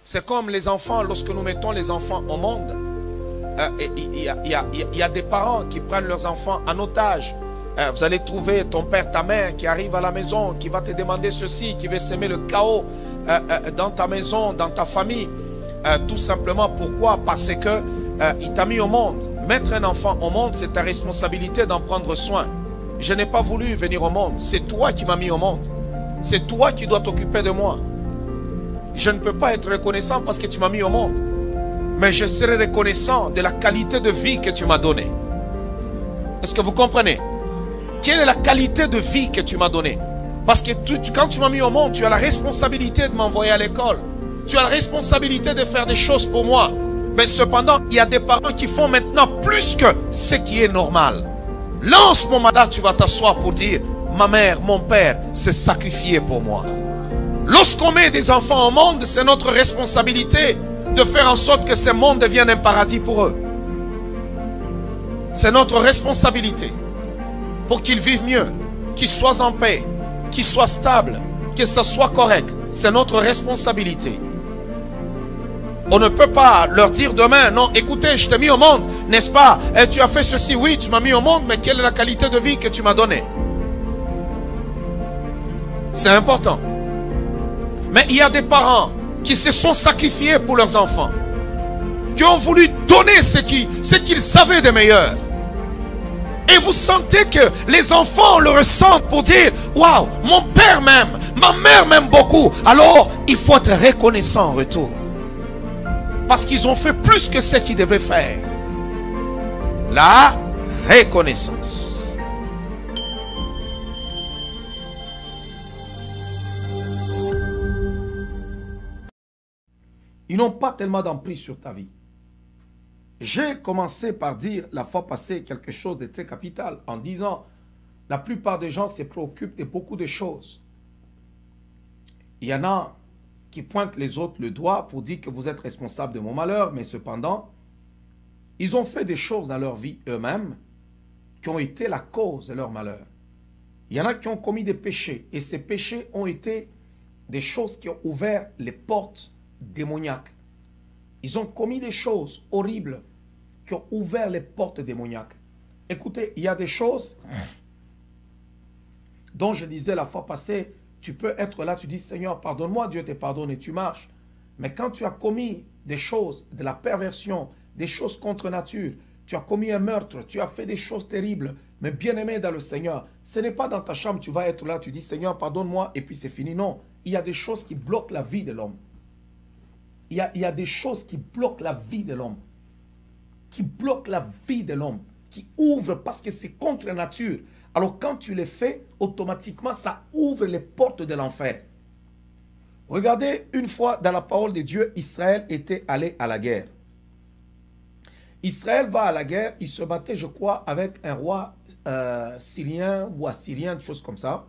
C'est comme les enfants, lorsque nous mettons les enfants au monde, il y a des parents qui prennent leurs enfants en otage. Vous allez trouver ton père, ta mère qui arrive à la maison, qui va te demander ceci, qui veut semer le chaos dans ta maison, dans ta famille. Tout simplement, pourquoi? Parce que il t'a mis au monde. Mettre un enfant au monde, c'est ta responsabilité d'en prendre soin. Je n'ai pas voulu venir au monde. C'est toi qui m'as mis au monde. C'est toi qui dois t'occuper de moi. Je ne peux pas être reconnaissant parce que tu m'as mis au monde. Mais je serai reconnaissant de la qualité de vie que tu m'as donnée. Est-ce que vous comprenez? Quelle est la qualité de vie que tu m'as donnée? Parce que quand tu m'as mis au monde, tu as la responsabilité de m'envoyer à l'école. Tu as la responsabilité de faire des choses pour moi. Mais cependant, il y a des parents qui font maintenant plus que ce qui est normal. Là, en ce moment-là, tu vas t'asseoir pour dire, ma mère, mon père s'est sacrifié pour moi. Lorsqu'on met des enfants au monde, c'est notre responsabilité de faire en sorte que ce monde devienne un paradis pour eux. C'est notre responsabilité pour qu'ils vivent mieux, qu'ils soient en paix, qu'ils soient stables, que ça soit correct. C'est notre responsabilité. On ne peut pas leur dire demain, non, écoutez, je t'ai mis au monde, n'est-ce pas? Et tu as fait ceci, oui, tu m'as mis au monde, mais quelle est la qualité de vie que tu m'as donnée? C'est important. Mais il y a des parents qui se sont sacrifiés pour leurs enfants, qui ont voulu donner ce qu'ils avaient de meilleur. Et vous sentez que les enfants le ressentent pour dire, waouh, mon père m'aime, ma mère m'aime beaucoup. Alors, il faut être reconnaissant en retour. Parce qu'ils ont fait plus que ce qu'ils devaient faire. La reconnaissance. Ils n'ont pas tellement d'emprise sur ta vie. J'ai commencé par dire la fois passée quelque chose de très capital en disant la plupart des gens se préoccupent de beaucoup de choses. Il y en a qui pointent les autres le doigt pour dire que vous êtes responsable de mon malheur, mais cependant, ils ont fait des choses dans leur vie eux-mêmes qui ont été la cause de leur malheur. Il y en a qui ont commis des péchés et ces péchés ont été des choses qui ont ouvert les portes démoniaques. Ils ont commis des choses horribles qui ont ouvert les portes démoniaques. Écoutez, il y a des choses dont je disais la fois passée, tu peux être là, tu dis Seigneur, pardonne-moi, Dieu te pardonne et tu marches. Mais quand tu as commis des choses, de la perversion, des choses contre nature, tu as commis un meurtre, tu as fait des choses terribles, mais bien aimé dans le Seigneur, ce n'est pas dans ta chambre, tu vas être là, tu dis Seigneur, pardonne-moi et puis c'est fini. Non, il y a des choses qui bloquent la vie de l'homme. Il y a des choses qui bloquent la vie de l'homme. Qui bloquent la vie de l'homme. Qui ouvrent parce que c'est contre nature. Alors quand tu les fais, automatiquement, ça ouvre les portes de l'enfer. Regardez, une fois dans la parole de Dieu, Israël était allé à la guerre. Israël va à la guerre, il se battait, je crois, avec un roi syrien ou assyrien, des choses comme ça.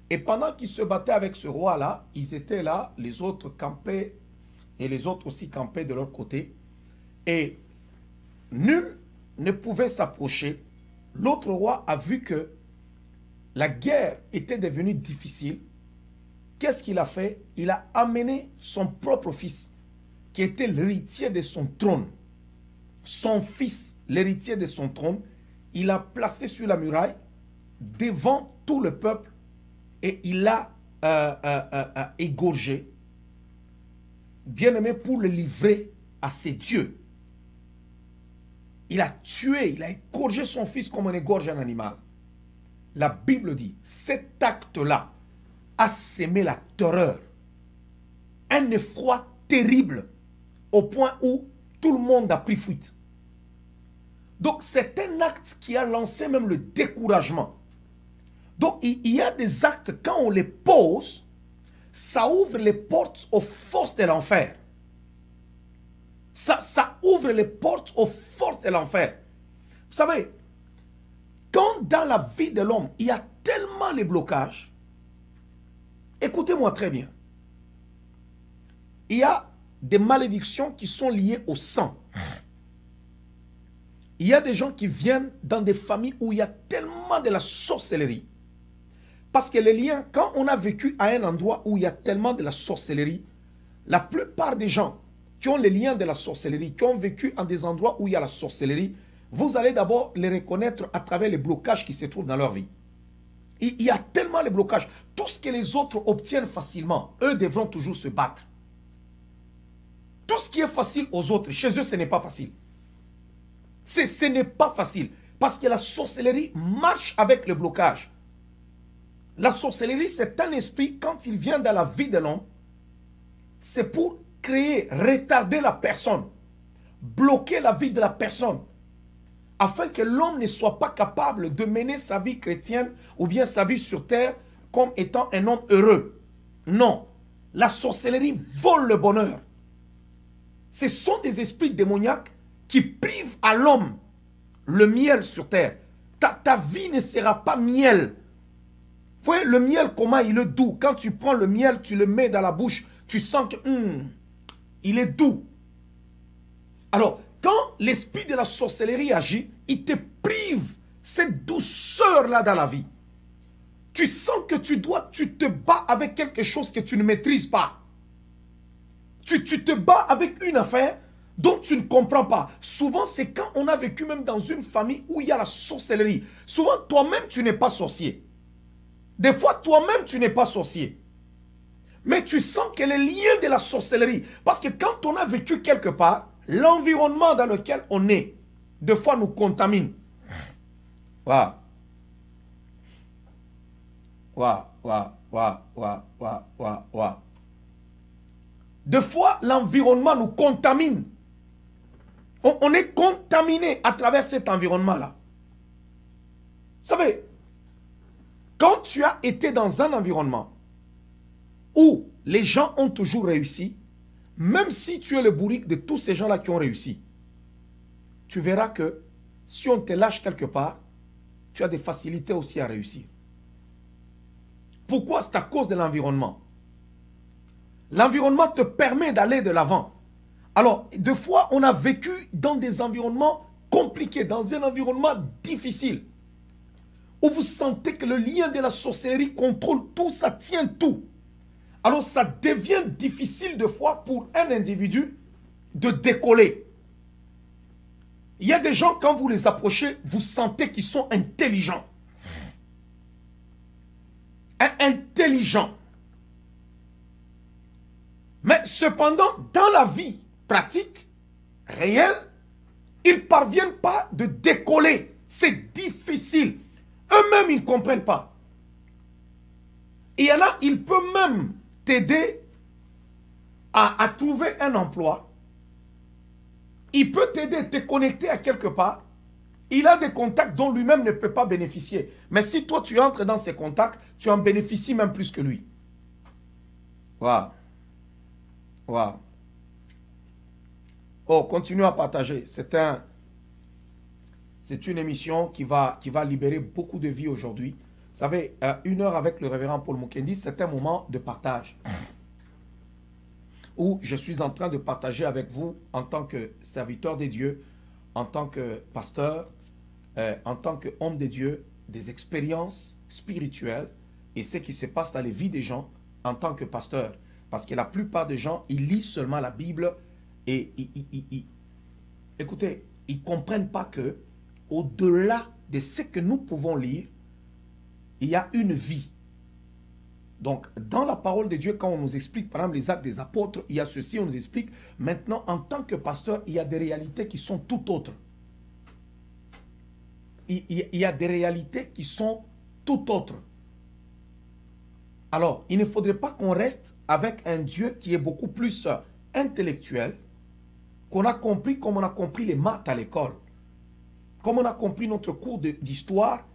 Et pendant qu'il se battait avec ce roi-là, ils étaient là, les autres campaient, et les autres aussi campaient de leur côté. Et nul ne pouvait s'approcher. L'autre roi a vu que la guerre était devenue difficile. Qu'est-ce qu'il a fait? Il a amené son propre fils, qui était l'héritier de son trône. Son fils, l'héritier de son trône, il l'a placé sur la muraille, devant tout le peuple, et il l'a égorgé, bien aimé, pour le livrer à ses dieux. Il a tué, il a égorgé son fils comme on égorge un animal. La Bible dit, cet acte-là a sémé la terreur, un effroi terrible, au point où tout le monde a pris fuite. Donc c'est un acte qui a lancé même le découragement. Donc il y a des actes, quand on les pose, ça ouvre les portes aux forces de l'enfer. Ça ouvre les portes aux forces de l'enfer. Vous savez, quand dans la vie de l'homme, il y a tellement les blocages, écoutez-moi très bien, il y a des malédictions qui sont liées au sang. Il y a des gens qui viennent dans des familles où il y a tellement de la sorcellerie. Parce que les liens, quand on a vécu à un endroit où il y a tellement de la sorcellerie, La plupart des gens qui ont les liens de la sorcellerie, qui ont vécu en des endroits où il y a la sorcellerie, vous allez d'abord les reconnaître à travers les blocages qui se trouvent dans leur vie. Il y a tellement de blocages. Tout ce que les autres obtiennent facilement, eux devront toujours se battre. Tout ce qui est facile aux autres, chez eux, ce n'est pas facile. Ce n'est pas facile. Parce que la sorcellerie marche avec le blocage. La sorcellerie, c'est un esprit, quand il vient dans la vie de l'homme, c'est pour créer, retarder la personne, bloquer la vie de la personne, afin que l'homme ne soit pas capable de mener sa vie chrétienne ou bien sa vie sur terre comme étant un homme heureux. Non, la sorcellerie vole le bonheur. Ce sont des esprits démoniaques qui privent à l'homme le miel sur terre. Ta vie ne sera pas miel. Vous voyez, le miel, comment il est doux. Quand tu prends le miel, tu le mets dans la bouche, tu sens que il est doux. Alors, quand l'esprit de la sorcellerie agit, il te prive cette douceur-là dans la vie. Tu sens que tu te bats avec quelque chose que tu ne maîtrises pas. Tu te bats avec une affaire dont tu ne comprends pas. Souvent, c'est quand on a vécu même dans une famille où il y a la sorcellerie. Souvent, toi-même, tu n'es pas sorcier. Des fois, toi-même, tu n'es pas sorcier. Mais tu sens que les liens de la sorcellerie, parce que quand on a vécu quelque part, l'environnement dans lequel on est, des fois, nous contamine. Waouh. Waouh, waouh, waouh, waouh, waouh, waouh, waouh. Des fois, l'environnement nous contamine. On est contaminé à travers cet environnement-là. Vous savez, quand tu as été dans un environnement où les gens ont toujours réussi, même si tu es le bourrique de tous ces gens-là qui ont réussi, tu verras que si on te lâche quelque part, tu as des facilités aussi à réussir. Pourquoi? C'est à cause de l'environnement. L'environnement te permet d'aller de l'avant. Alors, des fois, on a vécu dans des environnements compliqués, dans un environnement difficile, où vous sentez que le lien de la sorcellerie contrôle tout, ça tient tout. Alors, ça devient difficile de fois pour un individu de décoller. Il y a des gens, quand vous les approchez, vous sentez qu'ils sont intelligents. Intelligents. Mais cependant, dans la vie pratique, réelle, ils ne parviennent pas de décoller. C'est difficile. Eux-mêmes, ils ne comprennent pas. Et il y en a, il peut même t'aider à trouver un emploi. Il peut t'aider, te connecter à quelque part. Il a des contacts dont lui-même ne peut pas bénéficier. Mais si toi, tu entres dans ces contacts, tu en bénéficies même plus que lui. Waouh. Waouh. Oh, continuez à partager. C'est une émission qui va libérer beaucoup de vies aujourd'hui. Vous savez, 1 heure avec le révérend Paul Mukendi, c'est un moment de partage. Où je suis en train de partager avec vous en tant que serviteur de Dieu, en tant que pasteur, en tant qu'homme de Dieu, des expériences spirituelles et ce qui se passe dans les vies des gens en tant que pasteur. Parce que la plupart des gens, ils lisent seulement la Bible et écoutez, ils ne comprennent pas que au-delà de ce que nous pouvons lire, il y a une vie. Donc, dans la parole de Dieu, quand on nous explique, par exemple, les actes des apôtres, il y a ceci, on nous explique. Maintenant, en tant que pasteur, il y a des réalités qui sont tout autres. Il y a des réalités qui sont tout autres. Alors, il ne faudrait pas qu'on reste avec un Dieu qui est beaucoup plus intellectuel, qu'on a compris comme on a compris les maths à l'école, comme on a compris notre cours d'histoire,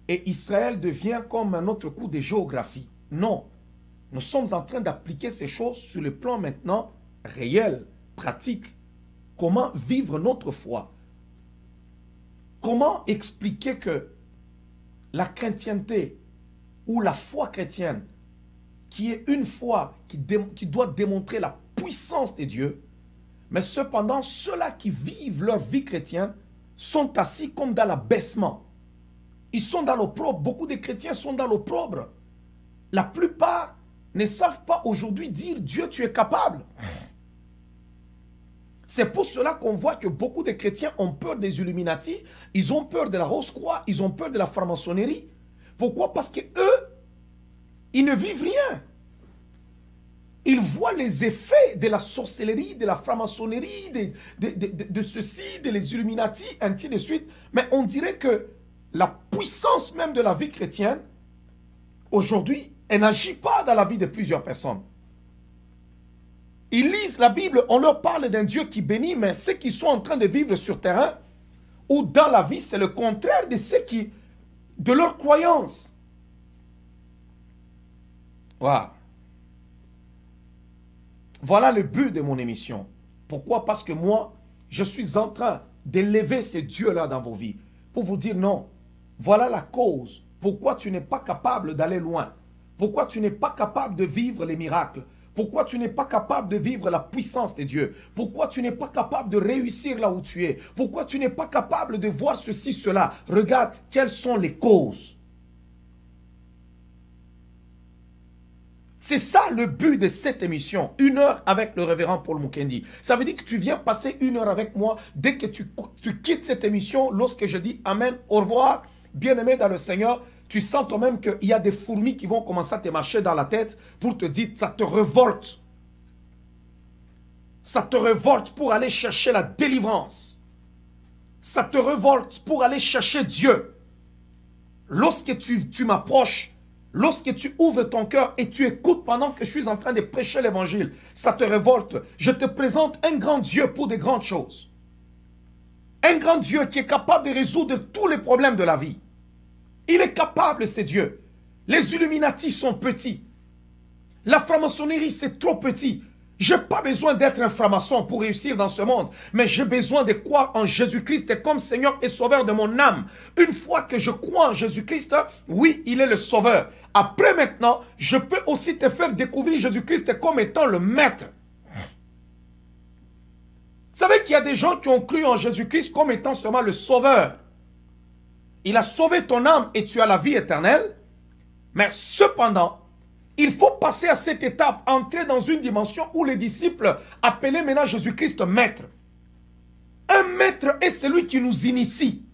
et Israël devient comme un autre cours de géographie. Non, nous sommes en train d'appliquer ces choses sur le plan maintenant réel, pratique. Comment vivre notre foi? Comment expliquer que la chrétienté ou la foi chrétienne, qui est une foi qui doit démontrer la puissance de Dieu, mais cependant ceux-là qui vivent leur vie chrétienne sont assis comme dans l'abaissement. Ils sont dans l'opprobre. Beaucoup de chrétiens sont dans l'opprobre. La plupart ne savent pas aujourd'hui dire Dieu, tu es capable. C'est pour cela qu'on voit que beaucoup de chrétiens ont peur des Illuminati, ils ont peur de la Rose-Croix, ils ont peur de la franc-maçonnerie. Pourquoi? Parce que eux, ils ne vivent rien. Ils voient les effets de la sorcellerie, de la franc-maçonnerie, de ceci, de les Illuminati, ainsi de suite. Mais on dirait que la puissance même de la vie chrétienne, aujourd'hui, elle n'agit pas dans la vie de plusieurs personnes. Ils lisent la Bible, on leur parle d'un Dieu qui bénit, mais ceux qui sont en train de vivre sur terrain ou dans la vie, c'est le contraire de ceux qui, de leur croyance. Wow. Voilà le but de mon émission. Pourquoi? Parce que moi, je suis en train d'élever ces dieux-là dans vos vies. Pour vous dire non, voilà la cause. Pourquoi tu n'es pas capable d'aller loin? Pourquoi tu n'es pas capable de vivre les miracles? Pourquoi tu n'es pas capable de vivre la puissance de Dieu? Pourquoi tu n'es pas capable de réussir là où tu es? Pourquoi tu n'es pas capable de voir ceci, cela? Regarde, quelles sont les causes? C'est ça le but de cette émission. 1 heure avec le révérend Paul Mukendi. Ça veut dire que tu viens passer 1 heure avec moi dès que tu quittes cette émission. Lorsque je dis Amen, au revoir, bien-aimé dans le Seigneur, tu sens toi-même qu'il y a des fourmis qui vont commencer à te marcher dans la tête pour te dire, ça te révolte. Ça te révolte pour aller chercher la délivrance. Ça te révolte pour aller chercher Dieu. Lorsque tu m'approches, lorsque tu ouvres ton cœur et tu écoutes pendant que je suis en train de prêcher l'évangile, ça te révolte. Je te présente un grand Dieu pour de grandes choses. Un grand Dieu qui est capable de résoudre tous les problèmes de la vie. Il est capable, c'est Dieu. Les Illuminati sont petits. La franc-maçonnerie, c'est trop petit. Je n'ai pas besoin d'être un franc-maçon pour réussir dans ce monde, mais j'ai besoin de croire en Jésus-Christ comme Seigneur et Sauveur de mon âme. Une fois que je crois en Jésus-Christ, oui, il est le Sauveur. Après maintenant, je peux aussi te faire découvrir Jésus-Christ comme étant le Maître. Vous savez qu'il y a des gens qui ont cru en Jésus-Christ comme étant seulement le Sauveur. Il a sauvé ton âme et tu as la vie éternelle. Mais cependant, il faut passer à cette étape, entrer dans une dimension où les disciples appelaient maintenant Jésus-Christ Maître. Un maître est celui qui nous initie.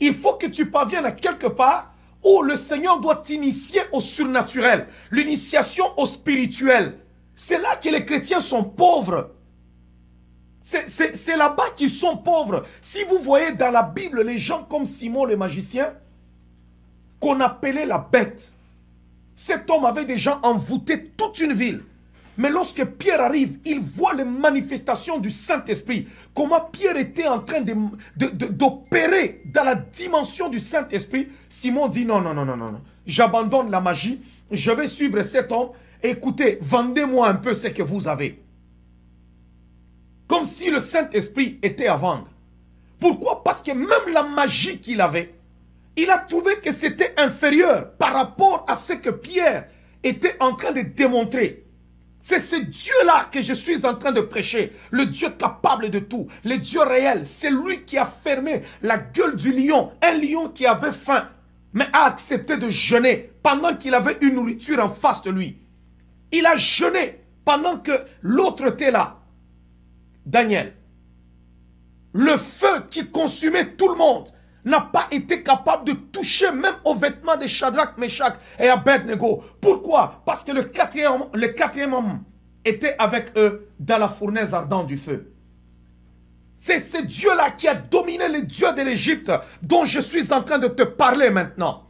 Il faut que tu parviennes à quelque part où le Seigneur doit t'initier au surnaturel, l'initiation au spirituel. C'est là que les chrétiens sont pauvres. C'est là-bas qu'ils sont pauvres. Si vous voyez dans la Bible les gens comme Simon le magicien, qu'on appelait la bête, cet homme avait déjà envoûté toute une ville. Mais lorsque Pierre arrive, il voit les manifestations du Saint-Esprit. Comment Pierre était en train d'opérer dans la dimension du Saint-Esprit. Simon dit non, non, non, non, non. J'abandonne la magie. Je vais suivre cet homme. Écoutez, vendez-moi un peu ce que vous avez. Comme si le Saint-Esprit était à vendre. Pourquoi? Parce que même la magie qu'il avait, il a trouvé que c'était inférieur par rapport à ce que Pierre était en train de démontrer. C'est ce Dieu-là que je suis en train de prêcher. Le Dieu capable de tout. Le Dieu réel. C'est lui qui a fermé la gueule du lion. Un lion qui avait faim, mais a accepté de jeûner pendant qu'il avait une nourriture en face de lui. Il a jeûné pendant que l'autre était là. Daniel. Le feu qui consumait tout le monde n'a pas été capable de toucher même aux vêtements de Shadrach, Meshach et Abednego. Pourquoi? Parce que le quatrième homme était avec eux dans la fournaise ardente du feu. C'est ce Dieu-là qui a dominé les dieux de l'Égypte dont je suis en train de te parler maintenant.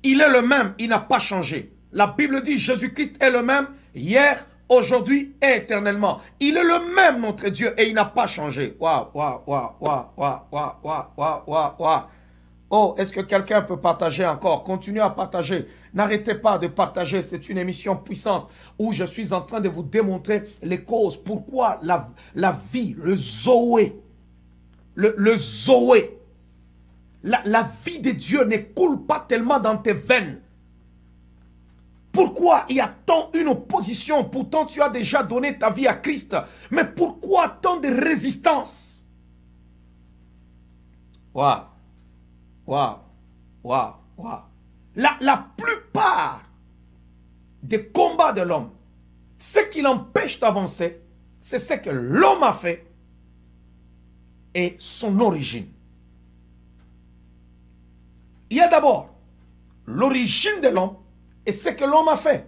Il est le même, il n'a pas changé. La Bible dit Jésus-Christ est le même hier, aujourd'hui et éternellement. Il est le même notre Dieu et il n'a pas changé. Waouh, waouh, waouh, waouh, waouh, waouh, waouh, waouh, waouh, waouh. Oh, est-ce que quelqu'un peut partager encore? Continuez à partager. N'arrêtez pas de partager. C'est une émission puissante où je suis en train de vous démontrer les causes. Pourquoi la vie, le Zoé, le Zoé, la vie de Dieu ne coule pas tellement dans tes veines. Pourquoi il y a tant une opposition? Pourtant, tu as déjà donné ta vie à Christ. Mais pourquoi tant de résistance? Waouh, waouh, waouh, waouh. La plupart des combats de l'homme, ce qui l'empêche d'avancer, c'est ce que l'homme a fait et son origine. Il y a d'abord l'origine de l'homme et ce que l'homme a fait.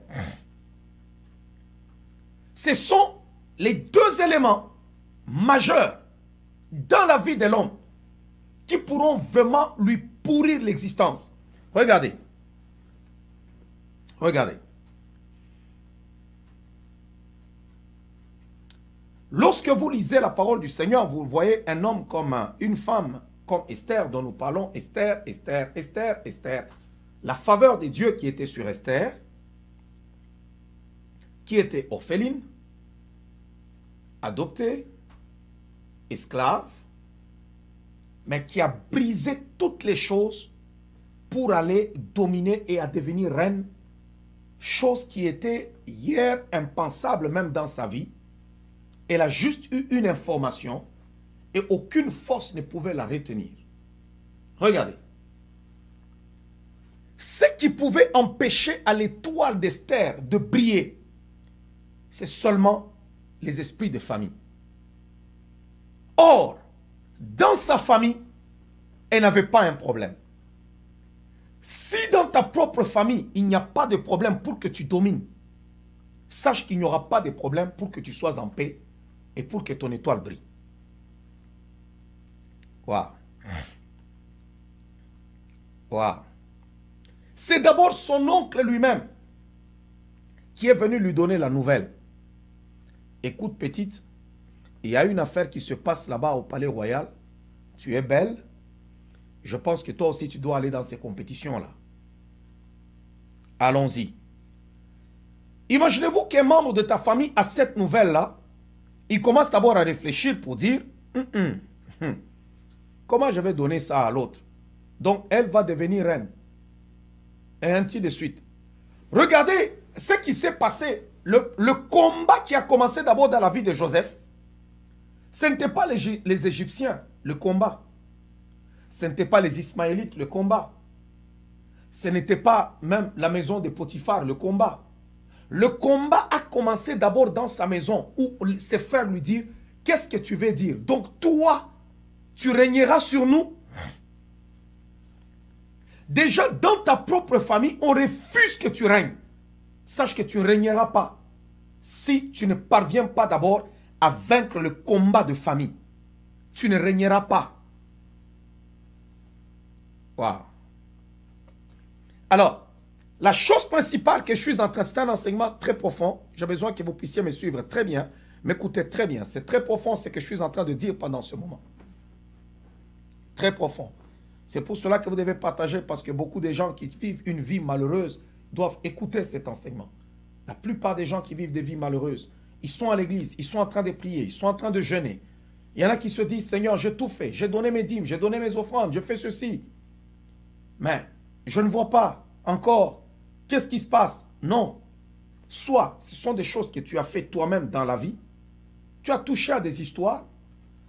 Ce sont les deux éléments majeurs dans la vie de l'homme qui pourront vraiment lui pourrir l'existence. Regardez. Regardez. Lorsque vous lisez la parole du Seigneur, vous voyez un homme comme une femme, comme Esther, dont nous parlons, Esther, Esther, Esther, Esther. La faveur de Dieu qui était sur Esther, qui était orpheline, adoptée, esclave, mais qui a brisé toutes les choses pour aller dominer et à devenir reine, chose qui était hier impensable même dans sa vie. Elle a juste eu une information et aucune force ne pouvait la retenir. Regardez. Ce qui pouvait empêcher à l'étoile d'Esther de briller, c'est seulement les esprits de famille. Or, dans sa famille, elle n'avait pas un problème. Si dans ta propre famille, il n'y a pas de problème pour que tu domines, sache qu'il n'y aura pas de problème pour que tu sois en paix et pour que ton étoile brille. Waouh. Waouh. C'est d'abord son oncle lui-même qui est venu lui donner la nouvelle. Écoute petite, il y a une affaire qui se passe là-bas au Palais Royal. Tu es belle. Je pense que toi aussi tu dois aller dans ces compétitions-là. Allons-y. Imaginez-vous qu'un membre de ta famille a cette nouvelle-là. Il commence d'abord à réfléchir pour dire comment je vais donner ça à l'autre. Donc elle va devenir reine. Et ainsi de suite. Regardez ce qui s'est passé. Le combat qui a commencé d'abord dans la vie de Joseph. Ce n'était pas les Égyptiens, le combat. Ce n'était pas les Ismaélites, le combat. Ce n'était pas même la maison de Potiphar, le combat. Le combat a commencé d'abord dans sa maison où ses frères lui disent, qu'est-ce que tu veux dire? Donc toi, tu régneras sur nous? Déjà, dans ta propre famille, on refuse que tu règnes. Sache que tu ne régneras pas si tu ne parviens pas d'abord à vaincre le combat de famille. Tu ne régneras pas. Wow. Alors, la chose principale que je suis en train, c'est un enseignement très profond. J'ai besoin que vous puissiez me suivre très bien, m'écouter très bien. C'est très profond ce que je suis en train de dire pendant ce moment. Très profond. C'est pour cela que vous devez partager, parce que beaucoup de gens qui vivent une vie malheureuse doivent écouter cet enseignement. La plupart des gens qui vivent des vies malheureuses, ils sont à l'église, ils sont en train de prier, ils sont en train de jeûner. Il y en a qui se disent, Seigneur, j'ai tout fait, j'ai donné mes dîmes, j'ai donné mes offrandes, j'ai fait ceci. Mais je ne vois pas encore qu'est-ce qui se passe. Non. Soit ce sont des choses que tu as fait toi-même dans la vie, tu as touché à des histoires,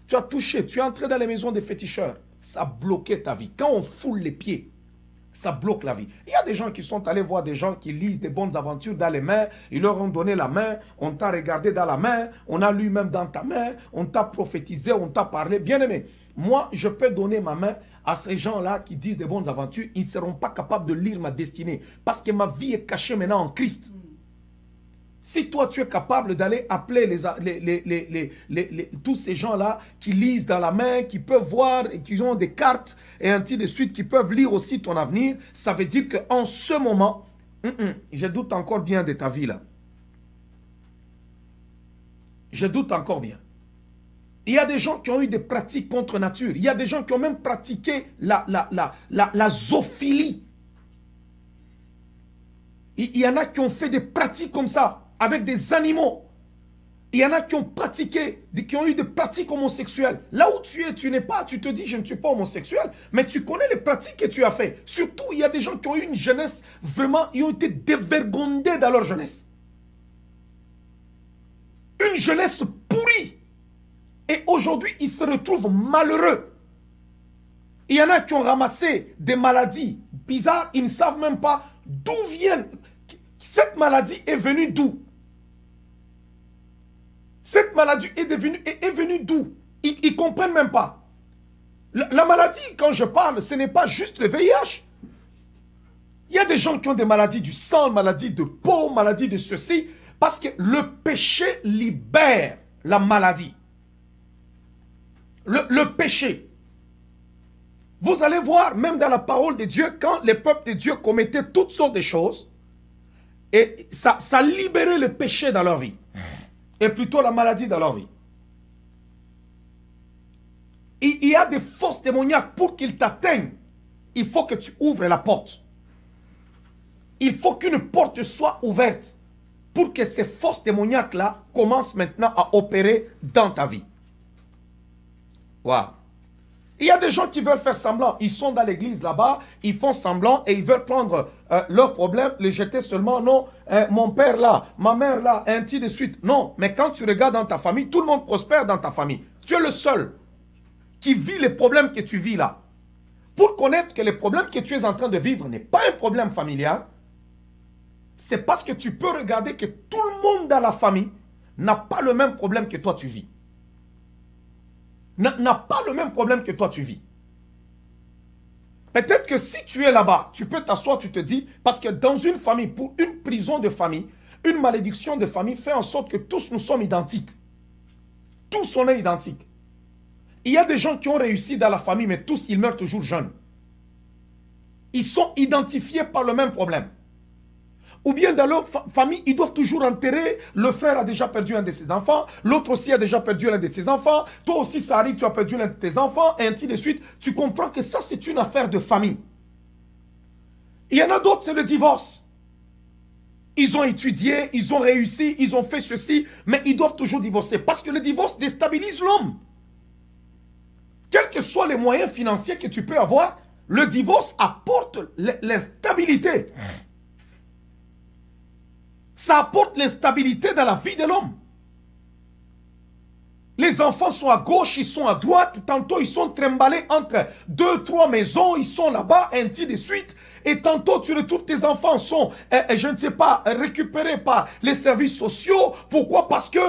tu es entré dans les maisons des féticheurs, ça a bloqué ta vie. Quand on foule les pieds, ça bloque la vie. Il y a des gens qui sont allés voir des gens qui lisent des bonnes aventures dans les mains, ils leur ont donné la main, on t'a regardé dans la main, on a lu même dans ta main, on t'a prophétisé, on t'a parlé. Bien aimé, moi je peux donner ma main à ces gens-là qui disent des bonnes aventures, ils ne seront pas capables de lire ma destinée, parce que ma vie est cachée maintenant en Christ. Si toi, tu es capable d'aller appeler tous ces gens-là qui lisent dans la main, qui peuvent voir, qui ont des cartes et ainsi de suite, qui peuvent lire aussi ton avenir, ça veut dire qu'en ce moment, je doute encore bien de ta vie là. Je doute encore bien. Il y a des gens qui ont eu des pratiques contre nature. Il y a des gens qui ont même pratiqué la zoophilie. Il y en a qui ont fait des pratiques comme ça, avec des animaux. Il y en a qui ont pratiqué, qui ont eu des pratiques homosexuelles. Là où tu es, tu n'es pas, tu te dis, je ne suis pas homosexuel, mais tu connais les pratiques que tu as fait. Surtout, il y a des gens qui ont eu une jeunesse, vraiment, ils ont été dévergondés dans leur jeunesse. Une jeunesse pourrie. Et aujourd'hui, ils se retrouvent malheureux. Il y en a qui ont ramassé des maladies bizarres, ils ne savent même pas d'où viennent. Cette maladie est venue d'où? Cette maladie est venue d'où? Ils ne comprennent même pas. La maladie, quand je parle, ce n'est pas juste le VIH. Il y a des gens qui ont des maladies du sang, maladies de peau, maladies de ceci, parce que le péché libère la maladie. Le péché. Vous allez voir, même dans la parole de Dieu, quand les peuples de Dieu commettaient toutes sortes de choses, et ça libérait le péché dans leur vie. Et plutôt la maladie dans leur vie. Il y a des forces démoniaques pour qu'ils t'atteignent. Il faut que tu ouvres la porte. Il faut qu'une porte soit ouverte pour que ces forces démoniaques-là commencent maintenant à opérer dans ta vie. Wow. Il y a des gens qui veulent faire semblant. Ils sont dans l'église là-bas, ils font semblant et ils veulent prendre leurs problèmes, les jeter seulement. Non, mon père là, ma mère là, ainsi de suite. Non, mais quand tu regardes dans ta famille, tout le monde prospère dans ta famille. Tu es le seul qui vit les problèmes que tu vis là. Pour connaître que les problèmes que tu es en train de vivre n'est pas un problème familial, c'est parce que tu peux regarder que tout le monde dans la famille n'a pas le même problème que toi tu vis. N'a pas le même problème que toi tu vis. Peut-être que si tu es là-bas, tu peux t'asseoir, tu te dis, parce que dans une famille, pour une prison de famille, une malédiction de famille fait en sorte que tous nous sommes identiques. Tous on est identiques. Il y a des gens qui ont réussi dans la famille, mais tous ils meurent toujours jeunes. Ils sont identifiés par le même problème. Ou bien dans leur famille, ils doivent toujours enterrer. Le frère a déjà perdu un de ses enfants. L'autre aussi a déjà perdu l'un de ses enfants. Toi aussi, ça arrive, tu as perdu l'un de tes enfants. Et ainsi de suite. Tu comprends que ça, c'est une affaire de famille. Il y en a d'autres, c'est le divorce. Ils ont étudié, ils ont réussi, ils ont fait ceci. Mais ils doivent toujours divorcer. Parce que le divorce déstabilise l'homme. Quels que soient les moyens financiers que tu peux avoir, le divorce apporte l'instabilité. Ça apporte l'instabilité dans la vie de l'homme. Les enfants sont à gauche, ils sont à droite. Tantôt, ils sont trimballés entre 2, 3 maisons. Ils sont là-bas, ainsi de suite. Et tantôt, tu retrouves tes enfants sont, je ne sais pas, récupérés par les services sociaux. Pourquoi? Parce que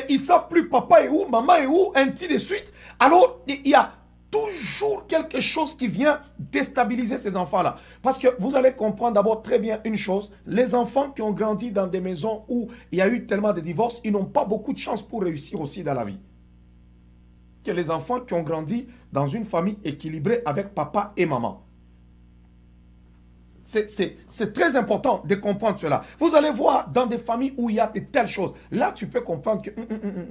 ils ne savent plus papa est où, maman est où, ainsi de suite. Alors, il y a toujours quelque chose qui vient déstabiliser ces enfants-là. Parce que vous allez comprendre d'abord très bien une chose. Les enfants qui ont grandi dans des maisons où il y a eu tellement de divorces, ils n'ont pas beaucoup de chance pour réussir aussi dans la vie. Que les enfants qui ont grandi dans une famille équilibrée avec papa et maman. C'est très important de comprendre cela. Vous allez voir dans des familles où il y a de telles choses. Là, tu peux comprendre que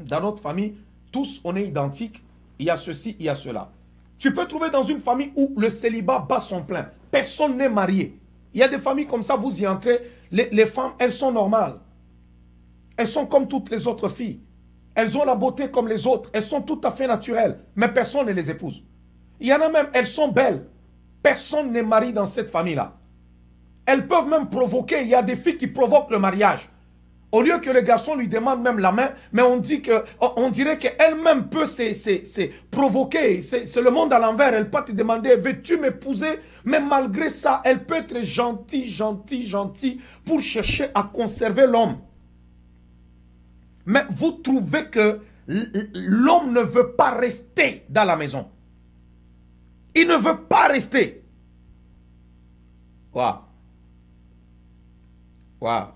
dans notre famille, tous on est identiques. Il y a ceci, il y a cela. Tu peux trouver dans une famille où le célibat bat son plein. Personne n'est marié. Il y a des familles comme ça, vous y entrez. Les femmes, elles sont normales. Elles sont comme toutes les autres filles. Elles ont la beauté comme les autres. Elles sont tout à fait naturelles. Mais personne ne les épouse. Il y en a même, elles sont belles. Personne n'est marié dans cette famille-là. Elles peuvent même provoquer. Il y a des filles qui provoquent le mariage. Au lieu que le garçon lui demande même la main, mais on dirait qu'elle-même peut se provoquer. C'est le monde à l'envers. Elle peut te demander, veux-tu m'épouser? Mais malgré ça, elle peut être gentille pour chercher à conserver l'homme. Mais vous trouvez que l'homme ne veut pas rester dans la maison. Il ne veut pas rester. Waouh. Waouh.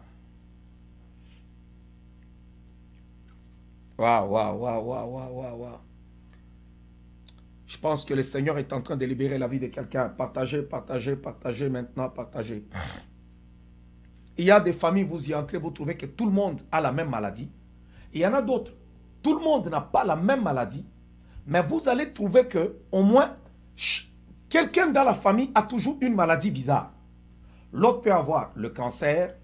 Waouh. Je pense que le Seigneur est en train de libérer la vie de quelqu'un. Partagez maintenant, partagez. Il y a des familles, vous y entrez, vous trouvez que tout le monde a la même maladie. Il y en a d'autres. Tout le monde n'a pas la même maladie. Mais vous allez trouver que, au moins, quelqu'un dans la famille a toujours une maladie bizarre. L'autre peut avoir le cancer.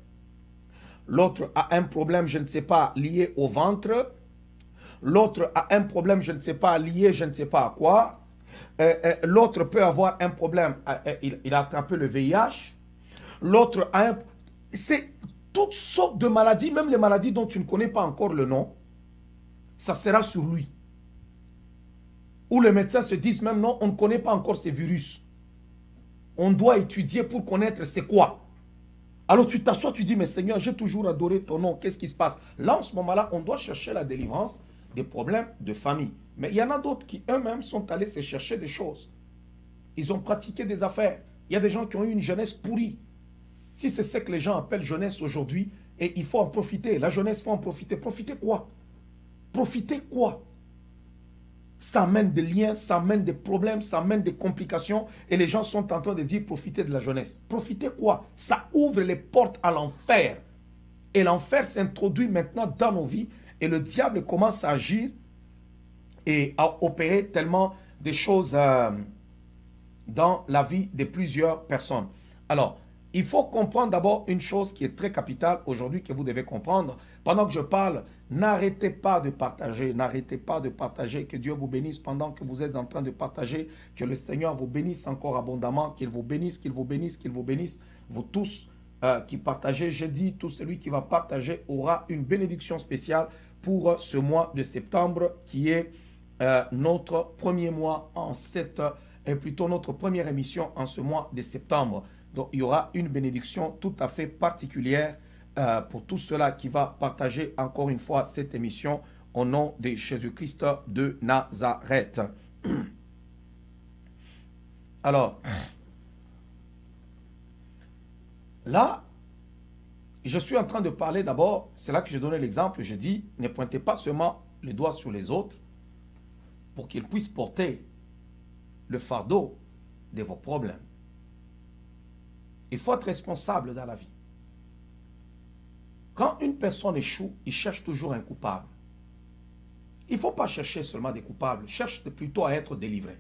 L'autre a un problème, je ne sais pas, lié au ventre. L'autre a un problème, je ne sais pas, lié, je ne sais pas à quoi. L'autre peut avoir un problème, il a attrapé le VIH. L'autre a un... C'est toutes sortes de maladies, même les maladies dont tu ne connais pas encore le nom, ça sera sur lui. Où les médecins se disent même non, on ne connaît pas encore ces virus. On doit étudier pour connaître c'est quoi. Alors tu t'assois, tu dis, mais Seigneur, j'ai toujours adoré ton nom, qu'est-ce qui se passe? Là, en ce moment-là, on doit chercher la délivrance des problèmes de famille. Mais il y en a d'autres qui eux-mêmes sont allés se chercher des choses. Ils ont pratiqué des affaires. Il y a des gens qui ont eu une jeunesse pourrie. Si c'est ce que les gens appellent jeunesse aujourd'hui, et il faut en profiter. La jeunesse, il faut en profiter. Profiter quoi? Profiter quoi? Ça amène des liens, ça amène des problèmes, ça amène des complications. Et les gens sont en train de dire profiter de la jeunesse. Profiter quoi? Ça ouvre les portes à l'enfer. Et l'enfer s'introduit maintenant dans nos vies. Et le diable commence à agir et à opérer tellement de choses dans la vie de plusieurs personnes. Alors, il faut comprendre d'abord une chose qui est très capitale aujourd'hui que vous devez comprendre. Pendant que je parle, n'arrêtez pas de partager, n'arrêtez pas de partager. Que Dieu vous bénisse pendant que vous êtes en train de partager. Que le Seigneur vous bénisse encore abondamment, qu'il vous bénisse, qu'il vous bénisse, qu'il vous bénisse. Vous tous qui partagez, j'ai dit, tout celui qui va partager aura une bénédiction spéciale pour ce mois de septembre qui est notre premier mois en cette, et plutôt notre première émission en ce mois de septembre. Donc, il y aura une bénédiction tout à fait particulière pour tout cela qui va partager encore une fois cette émission au nom de Jésus-Christ de Nazareth. Alors, là, je suis en train de parler d'abord, c'est là que j'ai donné l'exemple, je dis, ne pointez pas seulement les doigts sur les autres pour qu'ils puissent porter le fardeau de vos problèmes. Il faut être responsable dans la vie. Quand une personne échoue, il cherche toujours un coupable. Il ne faut pas chercher seulement des coupables, cherche plutôt à être délivré.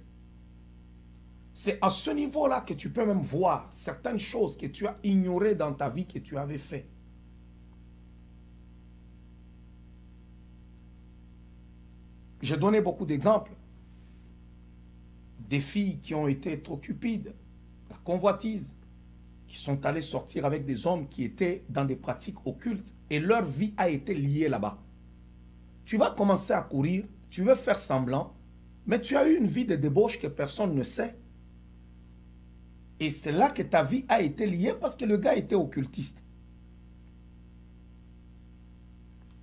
C'est à ce niveau-là que tu peux même voir certaines choses que tu as ignorées dans ta vie que tu avais fait. J'ai donné beaucoup d'exemples. Des filles qui ont été trop cupides, la convoitise, qui sont allés sortir avec des hommes qui étaient dans des pratiques occultes et leur vie a été liée là-bas. Tu vas commencer à courir, tu veux faire semblant, mais tu as eu une vie de débauche que personne ne sait. Et c'est là que ta vie a été liée parce que le gars était occultiste.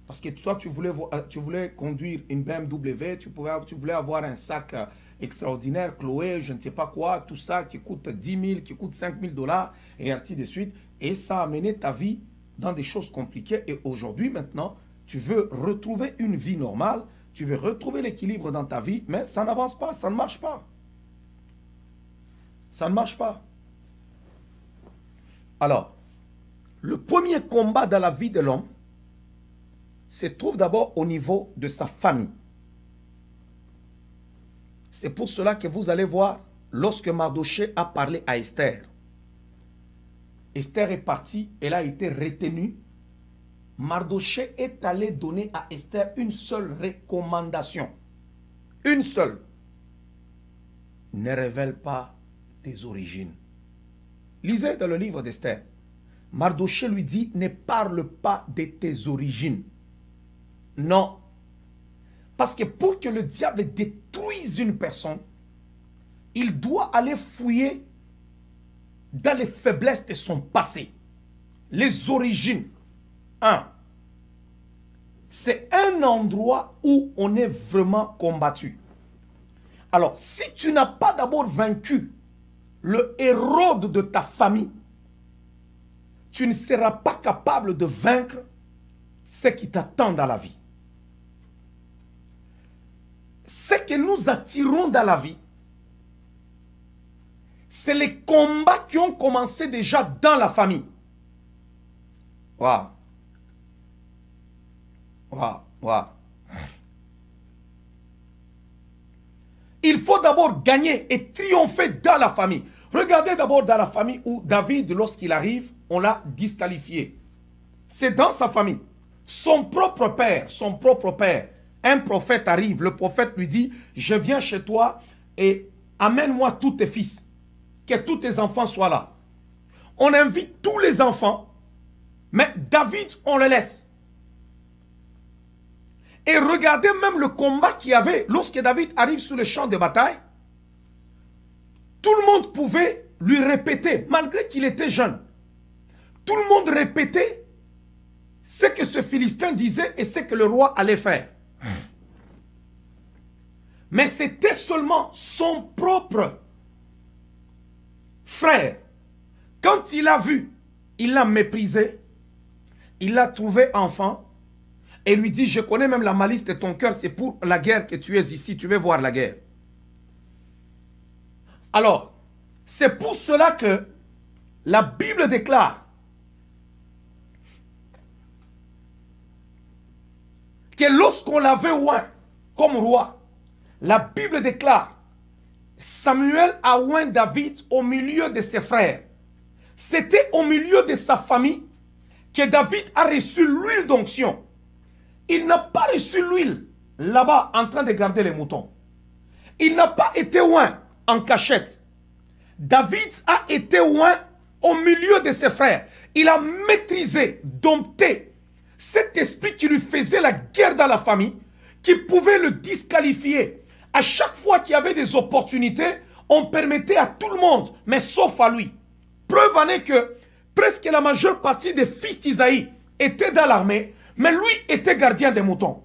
Parce que toi, tu voulais conduire une BMW, tu voulais avoir un sac extraordinaire, Chloé, je ne sais pas quoi, tout ça qui coûte 10 000, qui coûte 5 000 $, et ainsi de suite. Et ça a amené ta vie dans des choses compliquées. Et aujourd'hui, maintenant, tu veux retrouver une vie normale, tu veux retrouver l'équilibre dans ta vie, mais ça n'avance pas, ça ne marche pas. Ça ne marche pas. Alors, le premier combat dans la vie de l'homme se trouve d'abord au niveau de sa famille. C'est pour cela que vous allez voir, lorsque Mardochée a parlé à Esther, Esther est partie, elle a été retenue. Mardochée est allé donner à Esther une seule recommandation. Une seule. Ne révèle pas tes origines. Lisez dans le livre d'Esther. Mardochée lui dit, ne parle pas de tes origines. Non. Parce que pour que le diable détruise une personne, il doit aller fouiller dans les faiblesses de son passé. Les origines. C'est un endroit où on est vraiment combattu. Alors, si tu n'as pas d'abord vaincu le Hérode de ta famille, tu ne seras pas capable de vaincre ce qui t'attend dans la vie. Ce que nous attirons dans la vie, c'est les combats qui ont commencé déjà dans la famille. Waouh. Waouh. Waouh. Il faut d'abord gagner et triompher dans la famille. Regardez d'abord dans la famille où David, lorsqu'il arrive, on l'a disqualifié. C'est dans sa famille. Son propre père, un prophète arrive. Le prophète lui dit, je viens chez toi et amène-moi tous tes fils. Que tous tes enfants soient là. On invite tous les enfants, mais David, on le laisse. Et regardez même le combat qu'il y avait lorsque David arrive sur le champ de bataille. Tout le monde pouvait lui répéter, malgré qu'il était jeune. Tout tout le monde répétait ce que ce Philistin disait et ce que le roi allait faire. Mais c'était seulement son propre frère. Quand il l'a vu, il l'a méprisé, il l'a trouvé enfant et lui dit, je connais même la malice de ton cœur, c'est pour la guerre que tu es ici, tu veux voir la guerre. Alors, c'est pour cela que la Bible déclare que lorsqu'on l'avait oint comme roi, la Bible déclare Samuel a oint David au milieu de ses frères. C'était au milieu de sa famille que David a reçu l'huile d'onction. Il n'a pas reçu l'huile là-bas en train de garder les moutons. Il n'a pas été oint en cachette. David a été oint au milieu de ses frères. Il a maîtrisé, dompté cet esprit qui lui faisait la guerre dans la famille, qui pouvait le disqualifier. À chaque fois qu'il y avait des opportunités, on permettait à tout le monde, mais sauf à lui. Preuve en est que presque la majeure partie des fils d'Isaïe étaient dans l'armée, mais lui était gardien des moutons.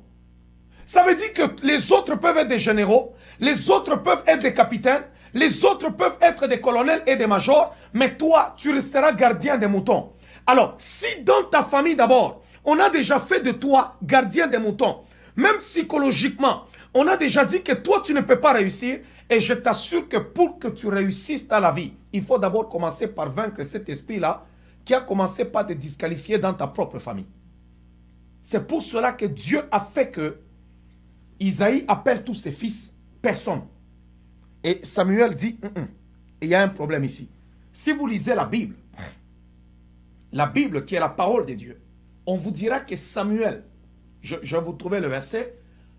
Ça veut dire que les autres peuvent être des généraux, les autres peuvent être des capitaines, les autres peuvent être des colonels et des majors, mais toi, tu resteras gardien des moutons. Alors, si dans ta famille d'abord, on a déjà fait de toi gardien des moutons, même psychologiquement, on a déjà dit que toi, tu ne peux pas réussir. Et je t'assure que pour que tu réussisses dans la vie, il faut d'abord commencer par vaincre cet esprit-là qui a commencé par te disqualifier dans ta propre famille. C'est pour cela que Dieu a fait que Isaïe appelle tous ses fils, personne. Et Samuel dit, il y a un problème ici. Si vous lisez la Bible qui est la parole de Dieu, on vous dira que Samuel, je vais vous trouver le verset,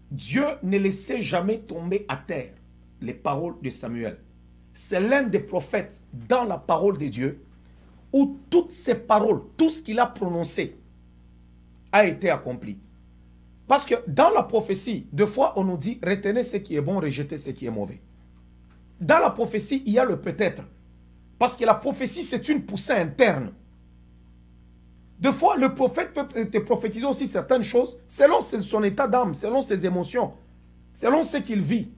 Dieu ne laissait jamais tomber à terre les paroles de Samuel. C'est l'un des prophètes dans la parole de Dieu où toutes ces paroles, tout ce qu'il a prononcé a été accompli. Parce que dans la prophétie, deux fois on nous dit retenez ce qui est bon, rejetez ce qui est mauvais. Dans la prophétie, il y a le peut-être. Parce que la prophétie, c'est une poussée interne. Des fois, le prophète peut te prophétiser aussi certaines choses selon son état d'âme, selon ses émotions, selon ce qu'il vit,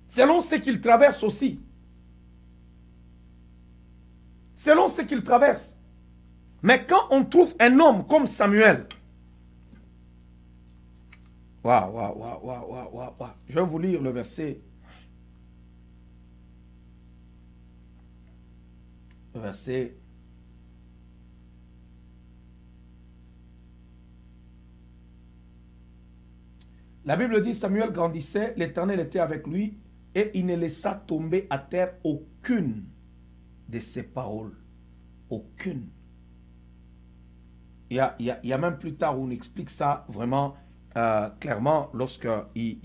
selon ce qu'il traverse aussi, selon ce qu'il traverse. Mais quand on trouve un homme comme Samuel, je vais vous lire le verset. Le verset. La Bible dit, Samuel grandissait, l'Éternel était avec lui, et il ne laissa tomber à terre aucune de ses paroles. Aucune. Il y a même plus tard où on explique ça vraiment clairement lorsqu'il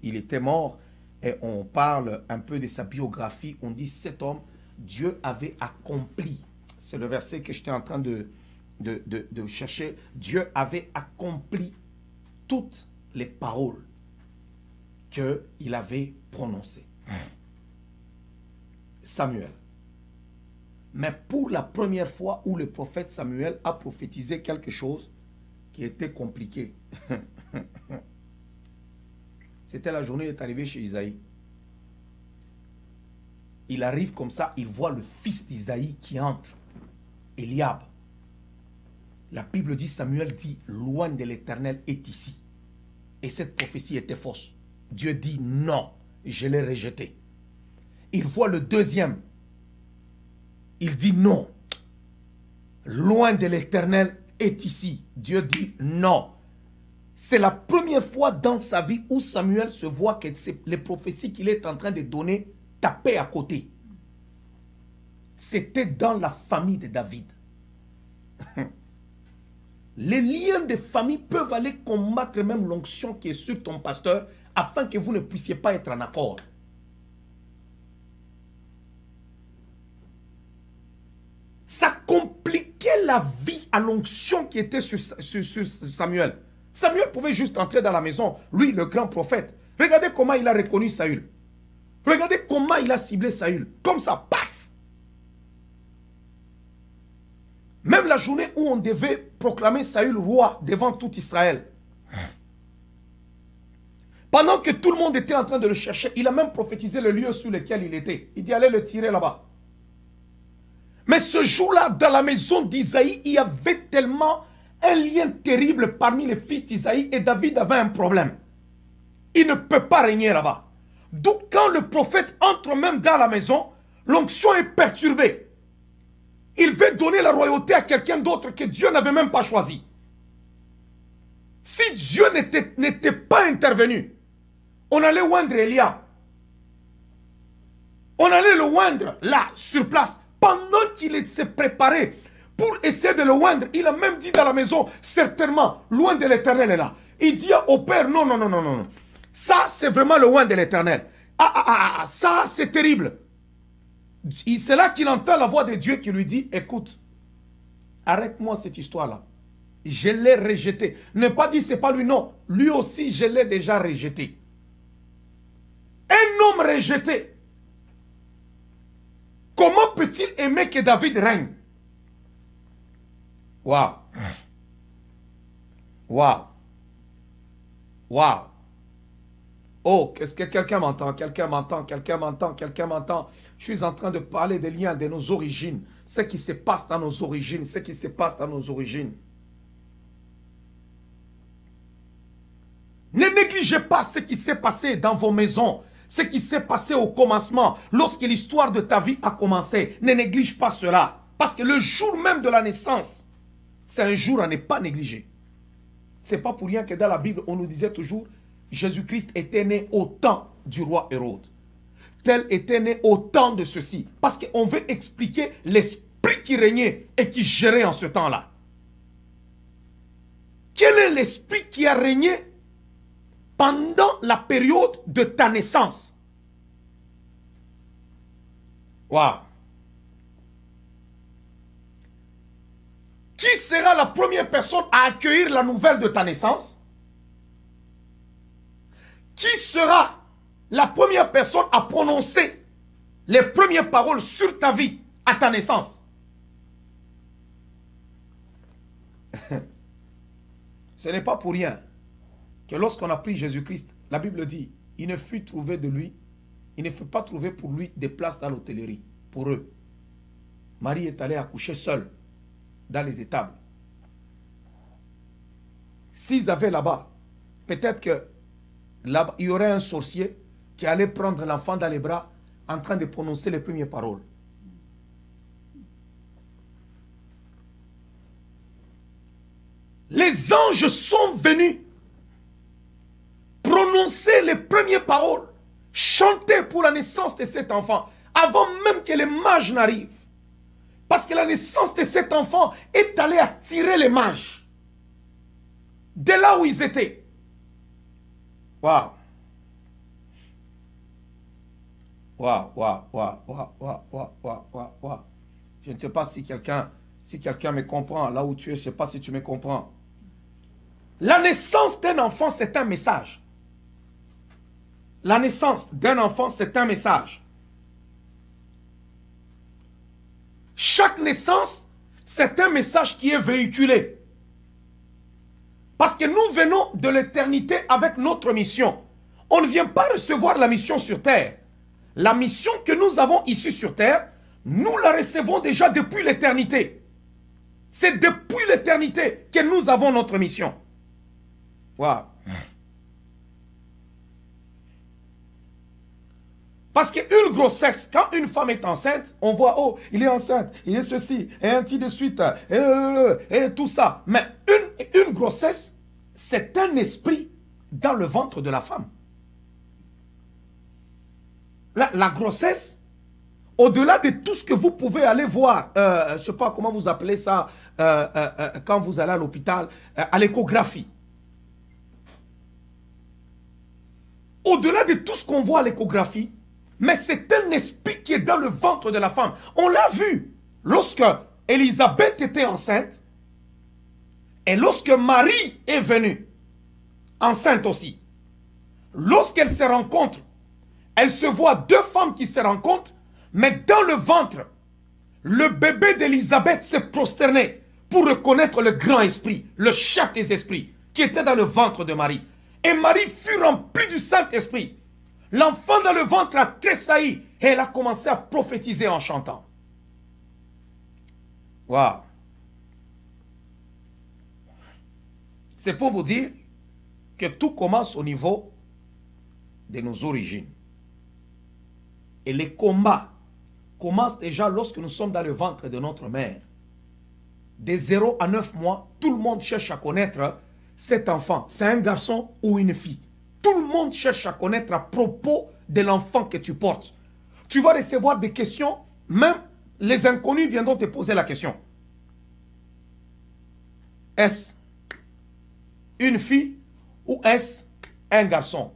était mort, et on parle un peu de sa biographie. On dit, cet homme, Dieu avait accompli. C'est le verset que j'étais en train de chercher. Dieu avait accompli toutes les paroles qu'il avait prononcées. Samuel. Mais pour la première fois où le prophète Samuel a prophétisé quelque chose qui était compliqué, c'était la journée où il est arrivé chez Isaïe. Il arrive comme ça, il voit le fils d'Isaïe qui entre, Eliab. La Bible dit, Samuel dit, loin de l'Éternel est ici. Et cette prophétie était fausse. Dieu dit non, je l'ai rejeté. Il voit le deuxième. Il dit non. Loin de l'Éternel est ici. Dieu dit non. C'est la première fois dans sa vie où Samuel se voit que les prophéties qu'il est en train de donner tapaient à côté. C'était dans la famille de David. Les liens de famille peuvent aller combattre même l'onction qui est sur ton pasteur afin que vous ne puissiez pas être en accord. Ça compliquait la vie à l'onction qui était sur Samuel. Samuel pouvait juste entrer dans la maison, lui le grand prophète. Regardez comment il a reconnu Saül. Regardez comment il a ciblé Saül. Comme ça, paf! Même la journée où on devait proclamer Saül roi devant tout Israël. Pendant que tout le monde était en train de le chercher, il a même prophétisé le lieu sur lequel il était. Il dit allez le tirer là-bas. Mais ce jour-là, dans la maison d'Isaïe, il y avait tellement un lien terrible parmi les fils d'Isaïe et David avait un problème. Il ne peut pas régner là-bas. Donc quand le prophète entre même dans la maison, l'onction est perturbée. Il veut donner la royauté à quelqu'un d'autre que Dieu n'avait même pas choisi. Si Dieu n'était pas intervenu, on allait oindre Élia. On allait le oindre là, sur place. Pendant qu'il s'est préparé pour essayer de le oindre, il a même dit dans la maison, certainement, loin de l'Éternel est là. Il dit au Père, non, non, non, non, non. Ça, c'est vraiment le loin de l'Éternel. Ça, c'est terrible. C'est là qu'il entend la voix de Dieu qui lui dit, écoute, arrête-moi cette histoire-là. Je l'ai rejeté. Ne pas dire c'est pas lui, non. Lui aussi, je l'ai déjà rejeté. Un homme rejeté. Comment peut-il aimer que David règne? Waouh. Waouh. Waouh. Oh, est-ce que quelqu'un m'entend? Quelqu'un m'entend? Quelqu'un m'entend? Quelqu'un m'entend? Je suis en train de parler des liens de nos origines. Ce qui se passe dans nos origines. Ce qui se passe dans nos origines. Ne négligez pas ce qui s'est passé dans vos maisons. Ce qui s'est passé au commencement. Lorsque l'histoire de ta vie a commencé. Ne néglige pas cela. Parce que le jour même de la naissance, c'est un jour à ne pas négliger. Ce n'est pas pour rien que dans la Bible, on nous disait toujours, Jésus-Christ était né au temps du roi Hérode. Tel était né au temps de ceci. Parce qu'on veut expliquer l'esprit qui régnait et qui gérait en ce temps-là. Quel est l'esprit qui a régné pendant la période de ta naissance? Waouh! Qui sera la première personne à accueillir la nouvelle de ta naissance? Qui sera la première personne à prononcer les premières paroles sur ta vie à ta naissance? Ce n'est pas pour rien que lorsqu'on a pris Jésus-Christ, la Bible dit, il ne fut trouvé de lui, il ne fut pas trouvé pour lui des places dans l'hôtellerie, pour eux. Marie est allée accoucher seule dans les étables. S'ils avaient là-bas, peut-être que là-bas, il y aurait un sorcier qui allait prendre l'enfant dans les bras en train de prononcer les premières paroles. Les anges sont venus prononcer les premières paroles, chanter pour la naissance de cet enfant, avant même que les mages n'arrivent. Parce que la naissance de cet enfant est allée attirer les mages. De là où ils étaient. Waouh. Waouh, waouh, waouh, waouh, waouh, waouh, waouh, waouh. Je ne sais pas si quelqu'un me comprend. Là où tu es, je ne sais pas si tu me comprends. La naissance d'un enfant, c'est un message. La naissance d'un enfant, c'est un message. Chaque naissance, c'est un message qui est véhiculé. Parce que nous venons de l'éternité avec notre mission. On ne vient pas recevoir la mission sur terre. La mission que nous avons ici sur terre, nous la recevons déjà depuis l'éternité. C'est depuis l'éternité que nous avons notre mission. Waouh. Parce qu'une grossesse, quand une femme est enceinte, on voit, oh, il est enceinte, il est ceci, et ainsi de suite, et tout ça. Mais une grossesse, c'est un esprit dans le ventre de la femme. La grossesse, au-delà de tout ce que vous pouvez aller voir, je ne sais pas comment vous appelez ça, quand vous allez à l'hôpital, à l'échographie. Au-delà de tout ce qu'on voit à l'échographie, mais c'est un esprit qui est dans le ventre de la femme. On l'a vu lorsque Élisabeth était enceinte et lorsque Marie est venue, enceinte aussi. Lorsqu'elles se rencontrent, elles se voient deux femmes qui se rencontrent, mais dans le ventre, le bébé d'Élisabeth s'est prosterné pour reconnaître le grand esprit, le chef des esprits, qui était dans le ventre de Marie. Et Marie fut remplie du Saint-Esprit. L'enfant dans le ventre a tressailli et elle a commencé à prophétiser en chantant. Waouh! C'est pour vous dire que tout commence au niveau de nos origines. Et les combats commencent déjà lorsque nous sommes dans le ventre de notre mère. De 0 à 9 mois, tout le monde cherche à connaître cet enfant. C'est un garçon ou une fille. Tout le monde cherche à connaître à propos de l'enfant que tu portes. Tu vas recevoir des questions, même les inconnus viendront te poser la question. Est-ce une fille ou est-ce un garçon?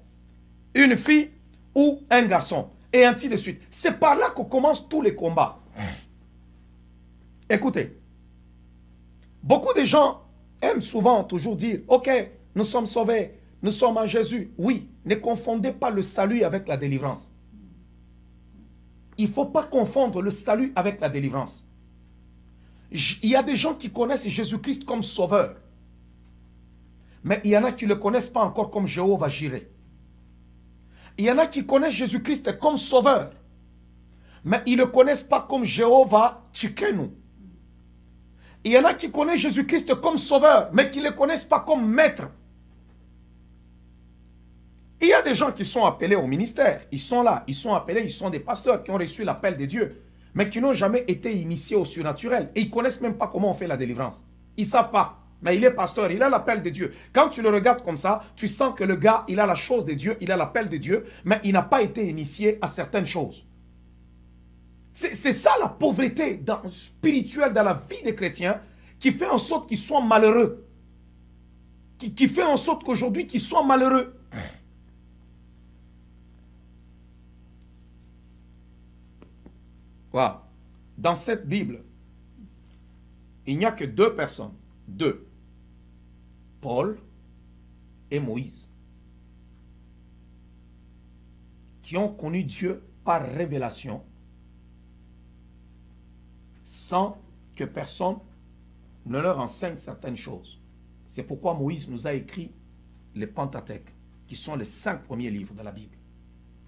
Une fille ou un garçon? Et ainsi de suite. C'est par là qu'on commence tous les combats. Écoutez, beaucoup de gens aiment souvent toujours dire, ok, nous sommes sauvés, nous sommes en Jésus. Oui, ne confondez pas le salut avec la délivrance. Il ne faut pas confondre le salut avec la délivrance. Il y a des gens qui connaissent Jésus-Christ comme sauveur. Mais il y en a qui ne le connaissent pas encore comme Jéhovah Jireh. Il y en a qui connaissent Jésus-Christ comme sauveur. Mais ils ne le connaissent pas comme Jéhovah Tchikenu. Il y en a qui connaissent Jésus-Christ comme sauveur, mais qui ne le connaissent pas comme maître. Il y a des gens qui sont appelés au ministère. Ils sont là, ils sont appelés, ils sont des pasteurs qui ont reçu l'appel de Dieu, mais qui n'ont jamais été initiés au surnaturel. Et ils ne connaissent même pas comment on fait la délivrance. Ils ne savent pas. Mais il est pasteur, il a l'appel de Dieu. Quand tu le regardes comme ça, tu sens que le gars, il a la chose de Dieu, il a l'appel de Dieu, mais il n'a pas été initié à certaines choses. C'est ça la pauvreté spirituelle dans la vie des chrétiens qui fait en sorte qu'ils soient malheureux. Qui fait en sorte qu'aujourd'hui, qu'ils soient malheureux. Wow. Dans cette Bible, il n'y a que deux personnes. Deux. Paul et Moïse, qui ont connu Dieu par révélation, sans que personne ne leur enseigne certaines choses. C'est pourquoi Moïse nous a écrit les Pentateuques, qui sont les 5 premiers livres de la Bible.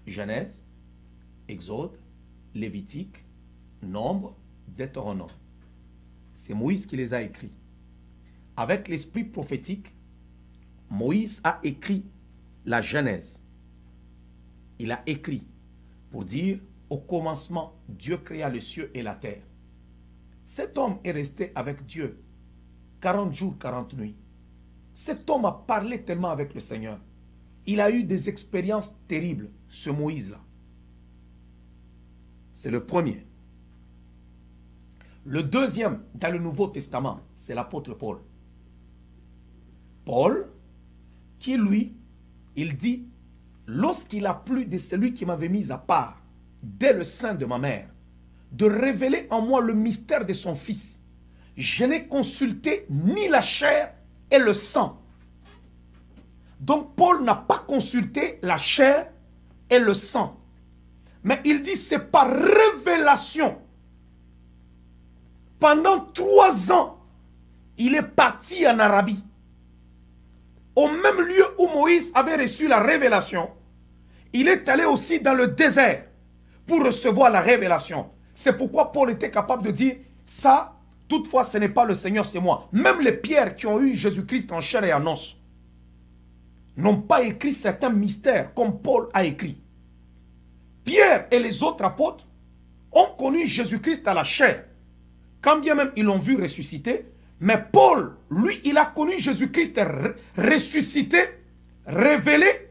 Genèse, Exode, Lévitique, Nombre, Deutéronome. C'est Moïse qui les a écrits. Avec l'esprit prophétique, Moïse a écrit la Genèse. Il a écrit pour dire, au commencement, Dieu créa les cieux et la terre. Cet homme est resté avec Dieu 40 jours, 40 nuits. Cet homme a parlé tellement avec le Seigneur. Il a eu des expériences terribles, ce Moïse-là. C'est le premier. Le deuxième, dans le Nouveau Testament, c'est l'apôtre Paul. Paul, qui lui, il dit, lorsqu'il a plu de celui qui m'avait mis à part, dès le sein de ma mère, de révéler en moi le mystère de son Fils, je n'ai consulté ni la chair et le sang. Donc Paul n'a pas consulté la chair et le sang. Mais il dit, c'est par révélation. Pendant 3 ans, il est parti en Arabie. Au même lieu où Moïse avait reçu la révélation, il est allé aussi dans le désert pour recevoir la révélation. C'est pourquoi Paul était capable de dire, ça, toutefois, ce n'est pas le Seigneur, c'est moi. Même les pierres qui ont eu Jésus-Christ en chair et en os n'ont pas écrit certains mystères comme Paul a écrit. Pierre et les autres apôtres ont connu Jésus-Christ à la chair. Quand bien même ils l'ont vu ressusciter, mais Paul, lui, il a connu Jésus-Christ ressuscité, révélé,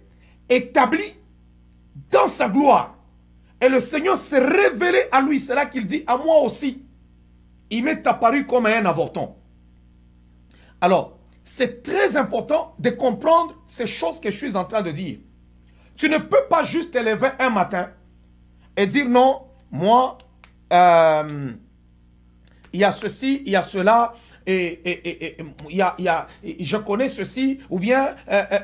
établi dans sa gloire. Et le Seigneur s'est révélé à lui. C'est là qu'il dit, à moi aussi, il m'est apparu comme un avorton. Alors, c'est très important de comprendre ces choses que je suis en train de dire. Tu ne peux pas juste te lever un matin et dire non, moi, il y a ceci, il y a cela, je connais ceci, ou bien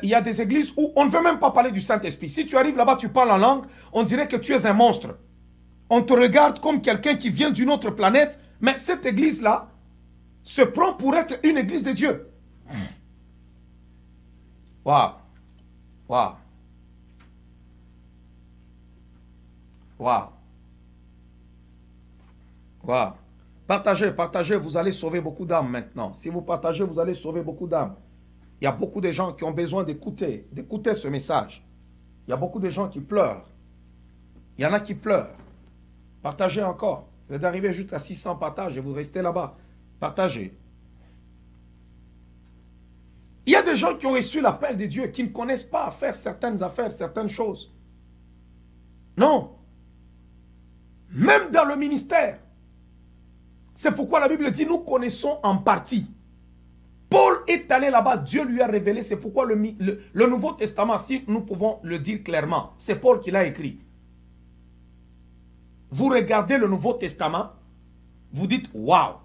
il y a des églises où on ne veut même pas parler du Saint-Esprit. Si tu arrives là-bas, tu parles en langue, on dirait que tu es un monstre. On te regarde comme quelqu'un qui vient d'une autre planète, mais cette église-là se prend pour être une église de Dieu. Waouh. Waouh. Waouh. Waouh. Partagez, partagez, vous allez sauver beaucoup d'âmes maintenant. Si vous partagez, vous allez sauver beaucoup d'âmes. Il y a beaucoup de gens qui ont besoin d'écouter ce message. Il y a beaucoup de gens qui pleurent. Il y en a qui pleurent. Partagez encore. Vous êtes arrivé juste à 600 partages et vous restez là-bas. Partagez. Il y a des gens qui ont reçu l'appel de Dieu, qui ne connaissent pas à faire certaines affaires, certaines choses. Non. Même dans le ministère. C'est pourquoi la Bible dit, nous connaissons en partie. Paul est allé là-bas, Dieu lui a révélé, c'est pourquoi le Nouveau Testament, si nous pouvons le dire clairement, c'est Paul qui l'a écrit. Vous regardez le Nouveau Testament, vous dites, waouh.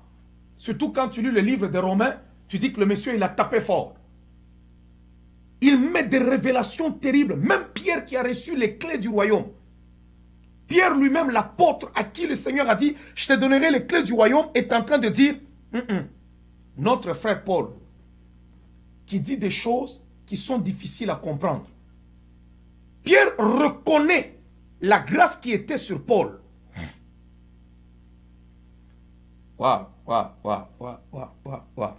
Surtout quand tu lis le livre des Romains, tu dis que le monsieur, il a tapé fort. Il met des révélations terribles. Même Pierre qui a reçu les clés du royaume. Pierre lui-même, l'apôtre à qui le Seigneur a dit, je te donnerai les clés du royaume, est en train de dire, notre frère Paul, qui dit des choses qui sont difficiles à comprendre. Pierre reconnaît la grâce qui était sur Paul. Waouh, waouh, waouh, waouh, waouh, waouh.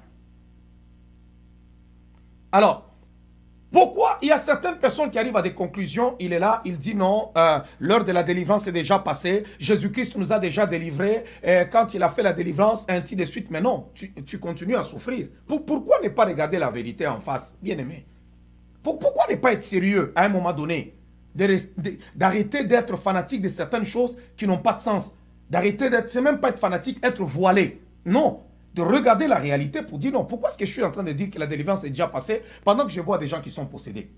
Alors, pourquoi il y a certaines personnes qui arrivent à des conclusions, il est là, il dit non, l'heure de la délivrance est déjà passée, Jésus-Christ nous a déjà délivrés, quand il a fait la délivrance, ainsi de suite, mais non, tu continues à souffrir. Pourquoi ne pas regarder la vérité en face, bien-aimé? Pourquoi ne pas être sérieux à un moment donné? D'arrêter d'être fanatique de certaines choses qui n'ont pas de sens. D'arrêter d'être, c'est même pas être fanatique, être voilé. Non. De regarder la réalité pour dire non, pourquoi est-ce que je suis en train de dire que la délivrance est déjà passée pendant que je vois des gens qui sont possédés?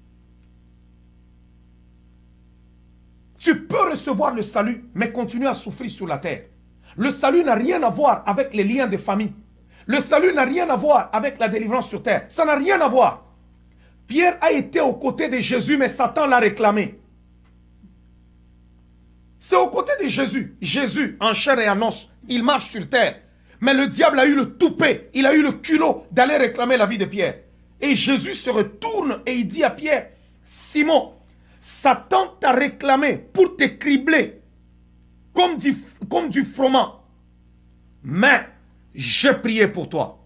Tu peux recevoir le salut, mais continuer à souffrir sur la terre. Le salut n'a rien à voir avec les liens de famille. Le salut n'a rien à voir avec la délivrance sur terre. Ça n'a rien à voir. Pierre a été aux côtés de Jésus, mais Satan l'a réclamé. C'est aux côtés de Jésus. Jésus, en chair et en os, il marche sur terre. Mais le diable a eu le toupet, il a eu le culot d'aller réclamer la vie de Pierre. Et Jésus se retourne et il dit à Pierre, Simon, Satan t'a réclamé pour te cribler comme du froment. Mais j'ai prié pour toi.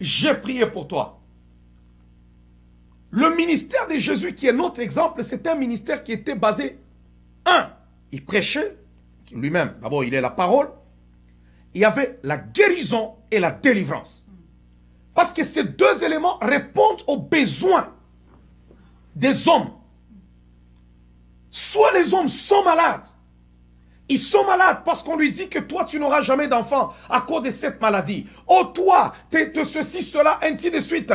J'ai prié pour toi. Le ministère de Jésus qui est notre exemple, c'est un ministère qui était basé, il prêchait, lui-même, d'abord il est la parole, il y avait la guérison et la délivrance. Parce que ces deux éléments répondent aux besoins des hommes. Soit les hommes sont malades. Ils sont malades parce qu'on lui dit que toi tu n'auras jamais d'enfant à cause de cette maladie. Oh toi, ceci, cela, ainsi de suite.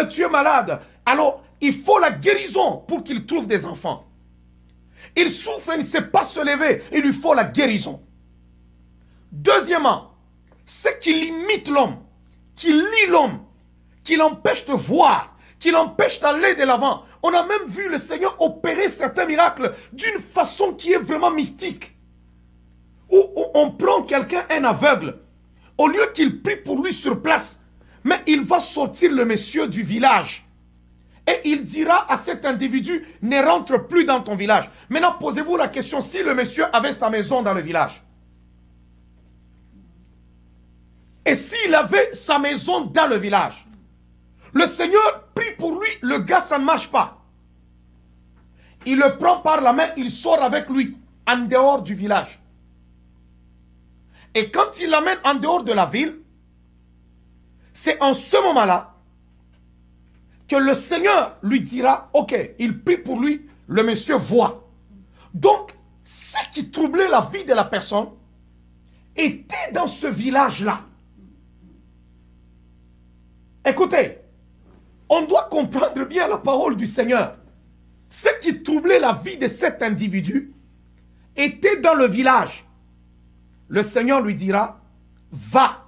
Tu es malade. Alors il faut la guérison pour qu'il trouve des enfants. Il souffre, il ne sait pas se lever. Il lui faut la guérison. Deuxièmement, ce qui limite l'homme, qui lie l'homme, qui l'empêche de voir, qui l'empêche d'aller de l'avant. On a même vu le Seigneur opérer certains miracles d'une façon qui est vraiment mystique. Où on prend quelqu'un, un aveugle, au lieu qu'il prie pour lui sur place, mais il va sortir le monsieur du village. Et il dira à cet individu, ne rentre plus dans ton village. Maintenant, posez-vous la question, si le monsieur avait sa maison dans le village, et s'il avait sa maison dans le village, le Seigneur prie pour lui, le gars, ça ne marche pas. Il le prend par la main, il sort avec lui, en dehors du village. Et quand il l'amène en dehors de la ville, c'est en ce moment-là que le Seigneur lui dira, ok, il prie pour lui, le monsieur voit. Donc, ce qui troublait la vie de la personne était dans ce village-là. Écoutez, on doit comprendre bien la parole du Seigneur. Ce qui troublait la vie de cet individu était dans le village. Le Seigneur lui dira, va,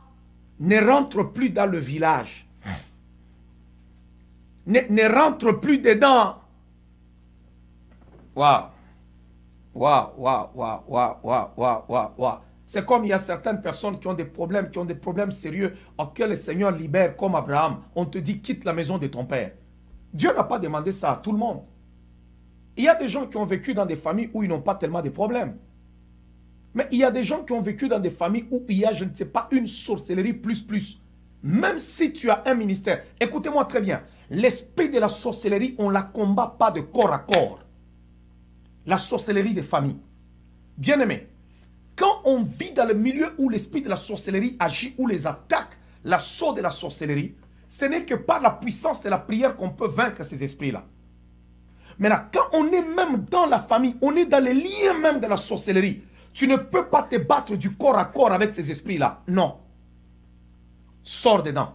ne rentre plus dans le village. Ne rentre plus dedans. Waouh. Waouh, waouh, waouh, waouh, waouh, waouh, waouh, waouh. C'est comme il y a certaines personnes qui ont des problèmes sérieux, que le Seigneur libère, comme Abraham. On te dit, quitte la maison de ton père. Dieu n'a pas demandé ça à tout le monde. Il y a des gens qui ont vécu dans des familles où ils n'ont pas tellement de problèmes. Mais il y a des gens qui ont vécu dans des familles où il y a, je ne sais pas, une sorcellerie plus. Même si tu as un ministère, écoutez-moi très bien, l'esprit de la sorcellerie, on ne la combat pas de corps à corps. La sorcellerie des familles. Bien-aimé, quand on vit dans le milieu où l'esprit de la sorcellerie agit, où les attaques, l'assaut de la sorcellerie, ce n'est que par la puissance de la prière qu'on peut vaincre ces esprits-là. Maintenant, quand on est même dans la famille, on est dans les liens même de la sorcellerie, tu ne peux pas te battre du corps à corps avec ces esprits-là. Non. Sors dedans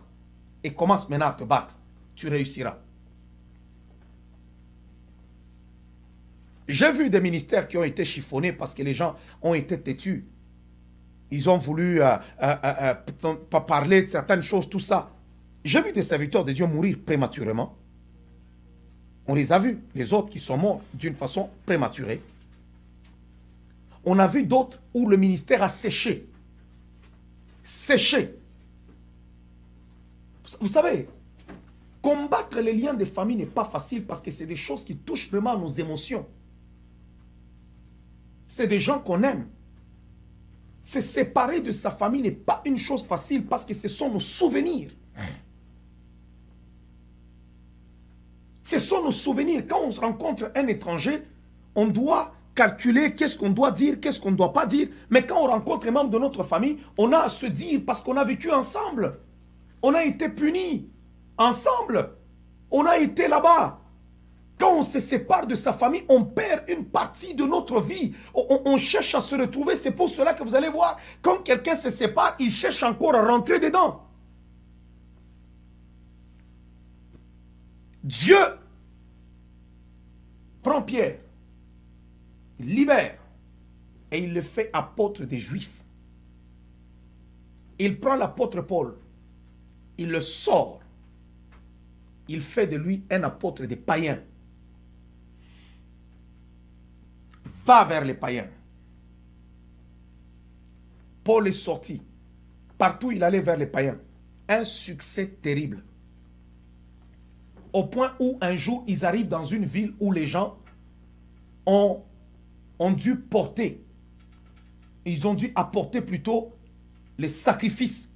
et commence maintenant à te battre. Tu réussiras. J'ai vu des ministères qui ont été chiffonnés parce que les gens ont été têtus. Ils ont voulu pas parler de certaines choses, tout ça. J'ai vu des serviteurs de Dieu mourir prématurément. On les a vus, les autres qui sont morts d'une façon prématurée. On a vu d'autres où le ministère a séché. Séché. Vous savez, combattre les liens des familles n'est pas facile parce que c'est des choses qui touchent vraiment nos émotions. C'est des gens qu'on aime. Se séparer de sa famille n'est pas une chose facile parce que ce sont nos souvenirs. Ce sont nos souvenirs. Quand on rencontre un étranger, on doit calculer qu'est-ce qu'on doit dire, qu'est-ce qu'on ne doit pas dire. Mais quand on rencontre un membre de notre famille, on a à se dire parce qu'on a vécu ensemble. On a été punis ensemble. On a été là-bas. Quand on se sépare de sa famille, on perd une partie de notre vie. On cherche à se retrouver. C'est pour cela que vous allez voir, quand quelqu'un se sépare, il cherche encore à rentrer dedans. Dieu prend Pierre, il libère et il le fait apôtre des Juifs. Il prend l'apôtre Paul, il le sort, il fait de lui un apôtre des païens. Va vers les païens. Paul est sorti. Partout il allait vers les païens. Un succès terrible. Au point où un jour ils arrivent dans une ville où les gens ont dû porter. Ils ont dû apporter plutôt les sacrifices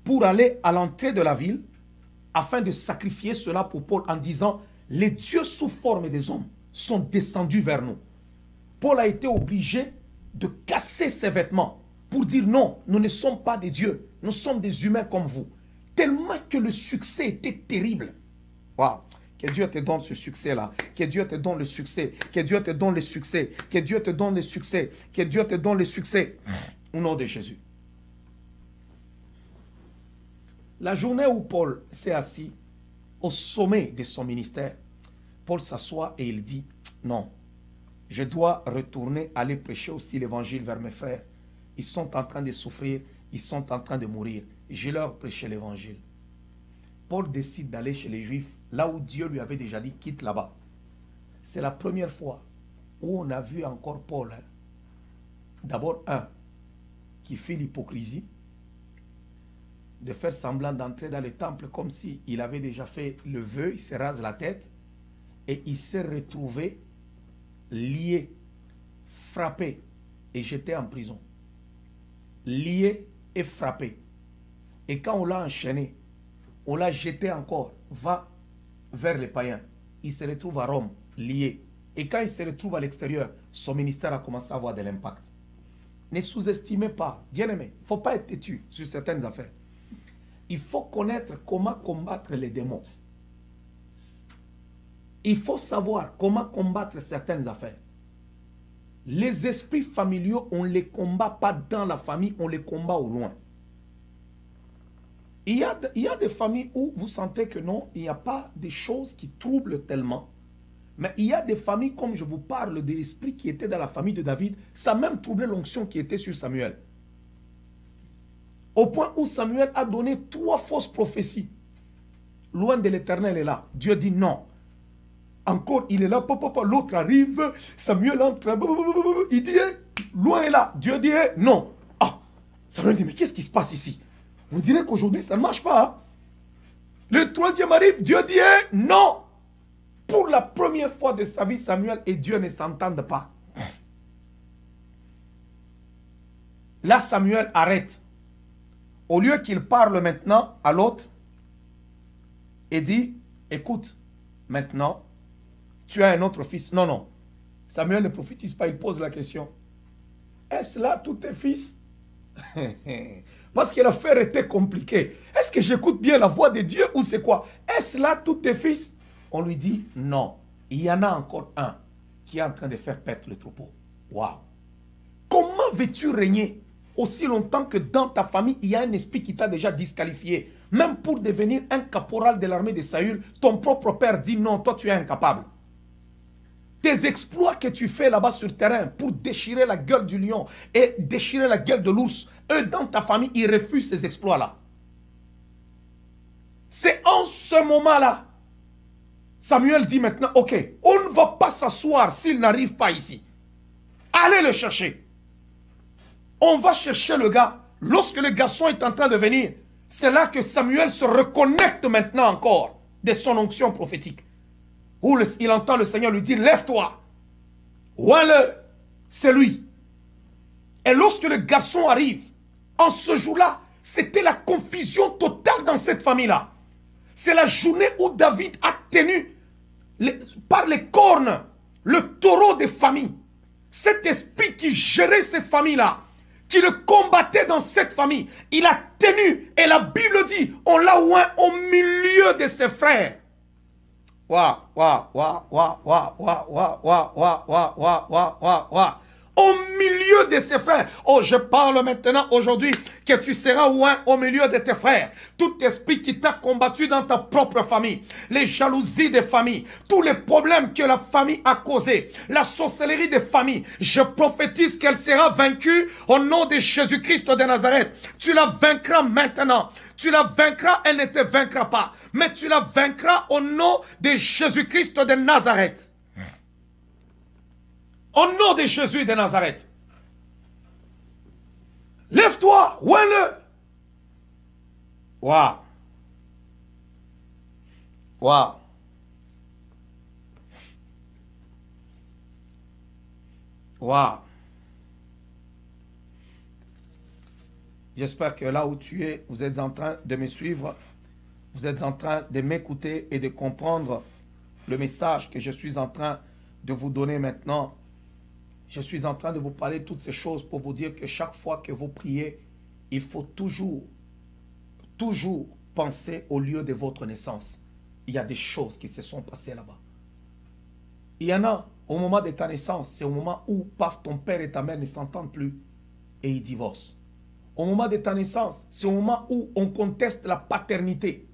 pour aller à l'entrée de la ville afin de sacrifier cela pour Paul en disant les dieux sous forme des hommes sont descendus vers nous. Paul a été obligé de casser ses vêtements pour dire non, nous ne sommes pas des dieux, nous sommes des humains comme vous. Tellement que le succès était terrible. Waouh! Que Dieu te donne ce succès-là. Que Dieu te donne le succès. Que Dieu te donne le succès. Que Dieu te donne le succès. Que Dieu te donne le succès. Au nom de Jésus. La journée où Paul s'est assis au sommet de son ministère, Paul s'assoit et il dit non. Je dois retourner aller prêcher aussi l'évangile vers mes frères. Ils sont en train de souffrir, ils sont en train de mourir. Je leur prêcher l'évangile. Paul décide d'aller chez les Juifs, là où Dieu lui avait déjà dit quitte là-bas. C'est la première fois où on a vu encore Paul. D'abord, qui fait l'hypocrisie, de faire semblant d'entrer dans le temple comme s'il avait déjà fait le vœu, il se rase la tête et il s'est retrouvé lié, frappé et jeté en prison. Lié et frappé. Et quand on l'a enchaîné, on l'a jeté encore, va vers les païens. Il se retrouve à Rome, lié. Et quand il se retrouve à l'extérieur, son ministère a commencé à avoir de l'impact. Ne sous-estimez pas, bien-aimé, il ne faut pas être têtu sur certaines affaires. Il faut connaître comment combattre les démons. Il faut savoir comment combattre certaines affaires. Les esprits familiaux, on ne les combat pas dans la famille, on les combat au loin. Il y a des familles où vous sentez que non, il n'y a pas des choses qui troublent tellement. Mais il y a des familles, comme je vous parle de l'esprit qui était dans la famille de David, ça a même troublé l'onction qui était sur Samuel. Au point où Samuel a donné 3 fausses prophéties. Loin de l'Éternel est là. Dieu dit non. Encore, il est là, l'autre arrive, Samuel entre, il dit, loin est là. Dieu dit, non. Ah, Samuel dit, mais qu'est-ce qui se passe ici? On dirait qu'aujourd'hui, ça ne marche pas. Hein? Le troisième arrive, Dieu dit, non. Pour la première fois de sa vie, Samuel et Dieu ne s'entendent pas. Là, Samuel arrête. Au lieu qu'il parle maintenant à l'autre, et dit, écoute, maintenant, tu as un autre fils. Non, non. Samuel ne prophétise pas, il pose la question. Est-ce là tous tes fils? Parce que l'affaire était compliquée. Est-ce que j'écoute bien la voix de Dieu ou c'est quoi? Est-ce là tous tes fils? On lui dit, non. Il y en a encore un qui est en train de faire paître le troupeau. Waouh! Comment veux-tu régner aussi longtemps que dans ta famille, il y a un esprit qui t'a déjà disqualifié? Même pour devenir un caporal de l'armée de Saül, ton propre père dit non, toi tu es incapable. Tes exploits que tu fais là-bas sur le terrain pour déchirer la gueule du lion et déchirer la gueule de l'ours, eux dans ta famille, ils refusent ces exploits-là. C'est en ce moment-là, Samuel dit maintenant, ok, on ne va pas s'asseoir s'il n'arrive pas ici. Allez le chercher. On va chercher le gars. Lorsque le garçon est en train de venir, c'est là que Samuel se reconnecte maintenant encore de son onction prophétique. Où il entend le Seigneur lui dire, lève-toi. Oins-le, c'est lui. Et lorsque le garçon arrive, en ce jour-là, c'était la confusion totale dans cette famille-là. C'est la journée où David a tenu par les cornes le taureau des familles. Cet esprit qui gérait cette famille-là, qui le combattait dans cette famille, il a tenu, et la Bible dit, on l'a oint au milieu de ses frères. Waouh, waouh, waouh, waouh, waouh, waouh, waouh, waouh, waouh, waouh, waouh, waouh, waouh. Au milieu de ses frères. Oh, je parle maintenant aujourd'hui que tu seras oint au milieu de tes frères. Tout esprit qui t'a combattu dans ta propre famille, les jalousies des familles, tous les problèmes que la famille a causés, la sorcellerie des familles, je prophétise qu'elle sera vaincue au nom de Jésus-Christ de Nazareth. Tu la vaincras maintenant. Tu la vaincras, elle ne te vaincra pas. Mais tu la vaincras au nom de Jésus-Christ de Nazareth. Au nom de Jésus de Nazareth. Lève-toi, oins-le. Waouh. Waouh. Waouh. J'espère que là où tu es, vous êtes en train de me suivre. Vous êtes en train de m'écouter et de comprendre le message que je suis en train de vous donner maintenant. Je suis en train de vous parler de toutes ces choses pour vous dire que chaque fois que vous priez, il faut toujours penser au lieu de votre naissance. Il y a des choses qui se sont passées là-bas. Il y en a au moment de ta naissance, c'est au moment où, paf, ton père et ta mère ne s'entendent plus et ils divorcent. Au moment de ta naissance, c'est au moment où on conteste la paternité.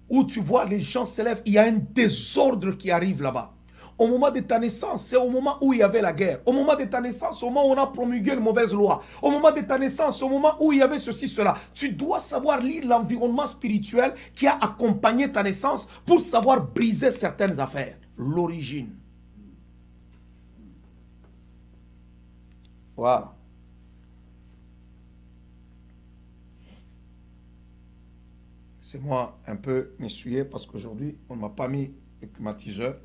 Où tu vois les gens s'élèvent, il y a un désordre qui arrive là-bas. Au moment de ta naissance, c'est au moment où il y avait la guerre. Au moment de ta naissance, au moment où on a promulgué une mauvaise loi. Au moment de ta naissance, au moment où il y avait ceci, cela. Tu dois savoir lire l'environnement spirituel qui a accompagné ta naissance pour savoir briser certaines affaires. L'origine. Voilà. C'est moi un peu m'essuyer parce qu'aujourd'hui, on ne m'a pas mis le climatiseur.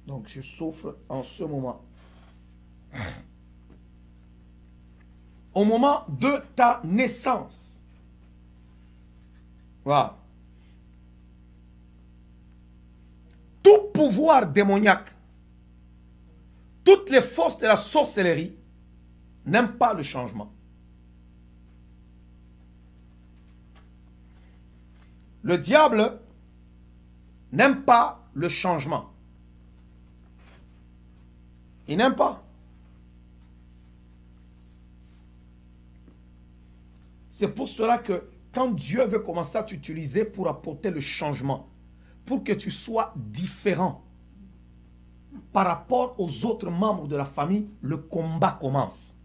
Donc, je souffre en ce moment. Au moment de ta naissance. Voilà. Tout pouvoir démoniaque, toutes les forces de la sorcellerie n'aiment pas le changement. Le diable n'aime pas le changement. Il n'aime pas. C'est pour cela que quand Dieu veut commencer à t'utiliser pour apporter le changement, pour que tu sois différent par rapport aux autres membres de la famille, le combat commence.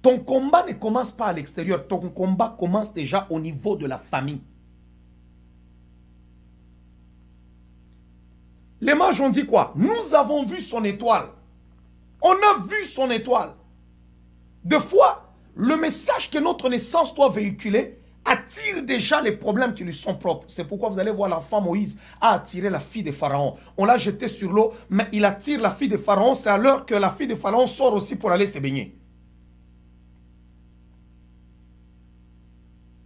Ton combat ne commence pas à l'extérieur, ton combat commence déjà au niveau de la famille. Les mages ont dit quoi? Nous avons vu son étoile. On a vu son étoile. Deux fois, le message que notre naissance doit véhiculer attire déjà les problèmes qui lui sont propres. C'est pourquoi vous allez voir l'enfant Moïse a attiré la fille de Pharaon. On l'a jeté sur l'eau, mais il attire la fille de Pharaon. C'est à l'heure que la fille de Pharaon sort aussi pour aller se baigner.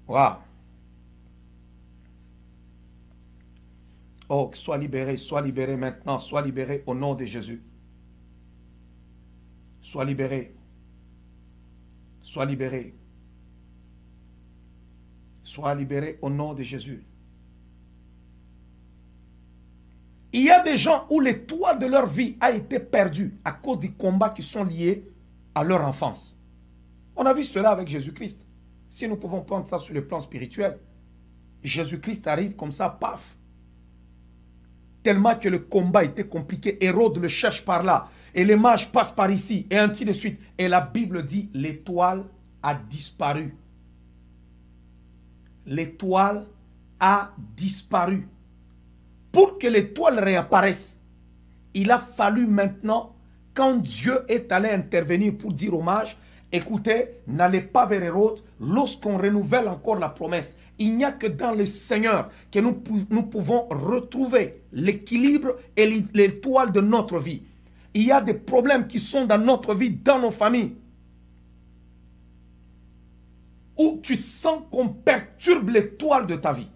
Waouh. Oh, sois libéré maintenant, sois libéré au nom de Jésus. Sois libéré. Sois libéré. Sois libéré au nom de Jésus. Il y a des gens où l'étoile de leur vie a été perdue à cause des combats qui sont liés à leur enfance. On a vu cela avec Jésus-Christ. Si nous pouvons prendre ça sur le plan spirituel, Jésus-Christ arrive comme ça, paf. Tellement que le combat était compliqué, Hérode le cherche par là, et les mages passent par ici, et ainsi de suite. Et la Bible dit, l'étoile a disparu. L'étoile a disparu. Pour que l'étoile réapparaisse, il a fallu maintenant, quand Dieu est allé intervenir pour dire aux mages, écoutez, n'allez pas vers Hérode, lorsqu'on renouvelle encore la promesse, il n'y a que dans le Seigneur que nous pouvons retrouver l'équilibre et l'étoile de notre vie. Il y a des problèmes qui sont dans notre vie, dans nos familles, où tu sens qu'on perturbe l'étoile de ta vie.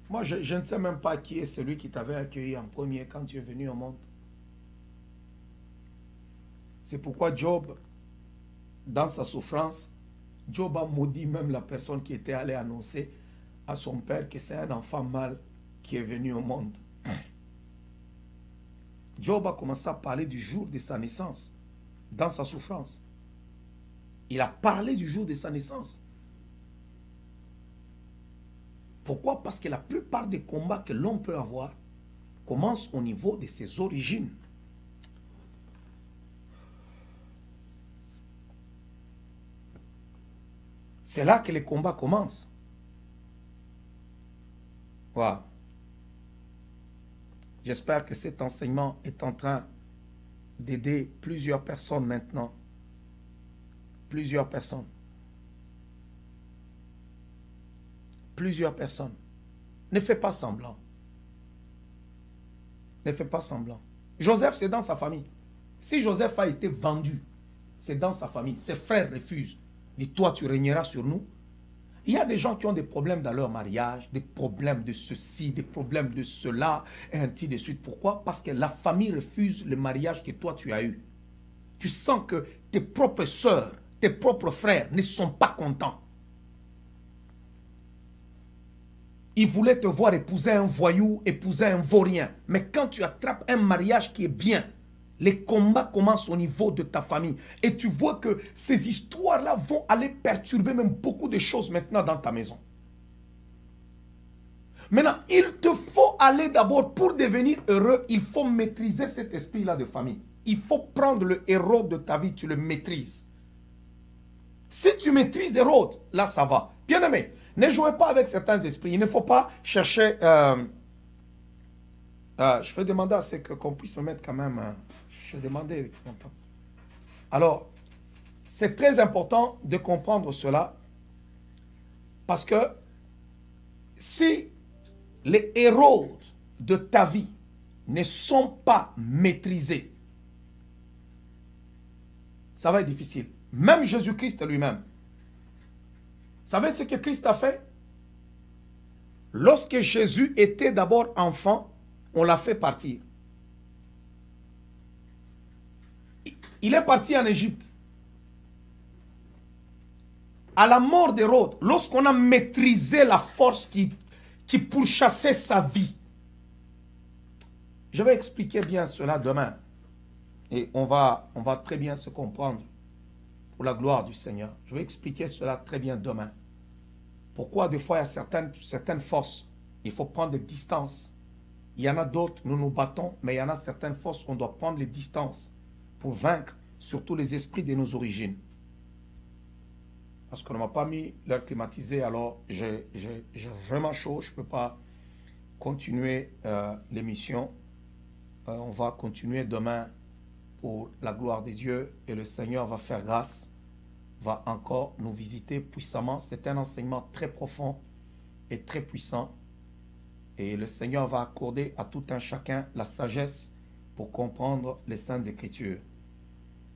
Moi, je ne sais même pas qui est celui qui t'avait accueilli en premier quand tu es venu au monde. C'est pourquoi Job, dans sa souffrance, Job a maudit même la personne qui était allée annoncer à son père que c'est un enfant mâle qui est venu au monde. Job a commencé à parler du jour de sa naissance, dans sa souffrance. Il a parlé du jour de sa naissance. Pourquoi? Parce que la plupart des combats que l'on peut avoir commencent au niveau de ses origines. C'est là que les combats commencent. Wow. J'espère que cet enseignement est en train d'aider plusieurs personnes maintenant. Plusieurs personnes. Plusieurs personnes. Ne fais pas semblant. Ne fais pas semblant. Joseph, c'est dans sa famille. Si Joseph a été vendu, c'est dans sa famille. Ses frères refusent. Dis, toi, tu régneras sur nous. Il y a des gens qui ont des problèmes dans leur mariage, des problèmes de ceci, des problèmes de cela, et ainsi de suite. Pourquoi? Parce que la famille refuse le mariage que toi, tu as eu. Tu sens que tes propres sœurs, tes propres frères ne sont pas contents. Ils voulaient te voir épouser un voyou, épouser un vaurien. Mais quand tu attrapes un mariage qui est bien, les combats commencent au niveau de ta famille. Et tu vois que ces histoires-là vont aller perturber même beaucoup de choses maintenant dans ta maison. Maintenant, il te faut aller d'abord, pour devenir heureux, il faut maîtriser cet esprit-là de famille. Il faut prendre le héros de ta vie, tu le maîtrises. Si tu maîtrises Hérode, là ça va. Bien aimé, ne jouez pas avec certains esprits. Il ne faut pas chercher... je vais demander à ce qu'on puisse me mettre quand même... je vais demander... Alors, c'est très important de comprendre cela. Parce que si les héros de ta vie ne sont pas maîtrisés, ça va être difficile. Même Jésus-Christ lui-même. Vous savez ce que Christ a fait? Lorsque Jésus était d'abord enfant, on l'a fait partir. Il est parti en Égypte. À la mort d'Hérode, lorsqu'on a maîtrisé la force qui pourchassait sa vie. Je vais expliquer bien cela demain. Et on va très bien se comprendre pour la gloire du Seigneur. Je vais expliquer cela très bien demain. Pourquoi des fois il y a certaines forces, il faut prendre des distances Il y en a d'autres, nous nous battons, mais il y en a certaines forces, on doit prendre les distances pour vaincre surtout les esprits de nos origines. Parce qu'on ne m'a pas mis l'air climatisé, alors j'ai vraiment chaud, je ne peux pas continuer l'émission. On va continuer demain pour la gloire de Dieu et le Seigneur va faire grâce, va encore nous visiter puissamment. C'est un enseignement très profond et très puissant. Et le Seigneur va accorder à tout un chacun la sagesse pour comprendre les Saintes Écritures.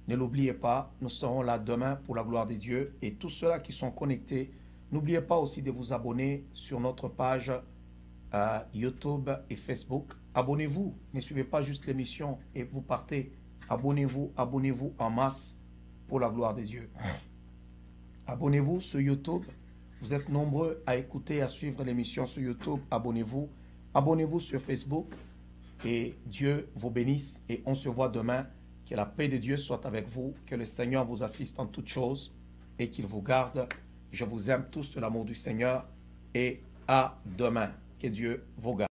Ne l'oubliez pas, nous serons là demain pour la gloire de Dieu. Et tous ceux-là qui sont connectés, n'oubliez pas aussi de vous abonner sur notre page YouTube et Facebook. Abonnez-vous, ne suivez pas juste l'émission et vous partez. Abonnez-vous en masse pour la gloire de Dieu. Abonnez-vous sur YouTube. Vous êtes nombreux à écouter, à suivre l'émission sur YouTube. Abonnez-vous. Abonnez-vous sur Facebook. Et Dieu vous bénisse. Et on se voit demain. Que la paix de Dieu soit avec vous. Que le Seigneur vous assiste en toutes choses. Et qu'il vous garde. Je vous aime tous de l'amour du Seigneur. Et à demain. Que Dieu vous garde.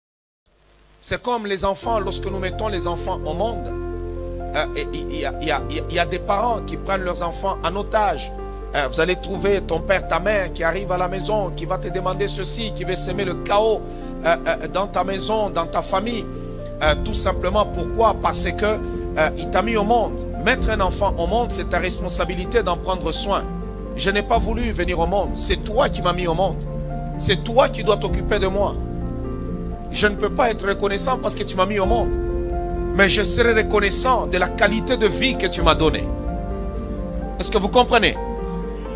C'est comme les enfants, lorsque nous mettons les enfants au monde. Il y a des parents qui prennent leurs enfants en otage. Vous allez trouver ton père, ta mère qui arrive à la maison, qui va te demander ceci, qui veut semer le chaos dans ta maison, dans ta famille. Tout simplement, pourquoi? Parce que il t'a mis au monde. Mettre un enfant au monde, c'est ta responsabilité d'en prendre soin. Je n'ai pas voulu venir au monde. C'est toi qui m'as mis au monde. C'est toi qui dois t'occuper de moi. Je ne peux pas être reconnaissant parce que tu m'as mis au monde. Mais je serai reconnaissant de la qualité de vie que tu m'as donnée. Est-ce que vous comprenez?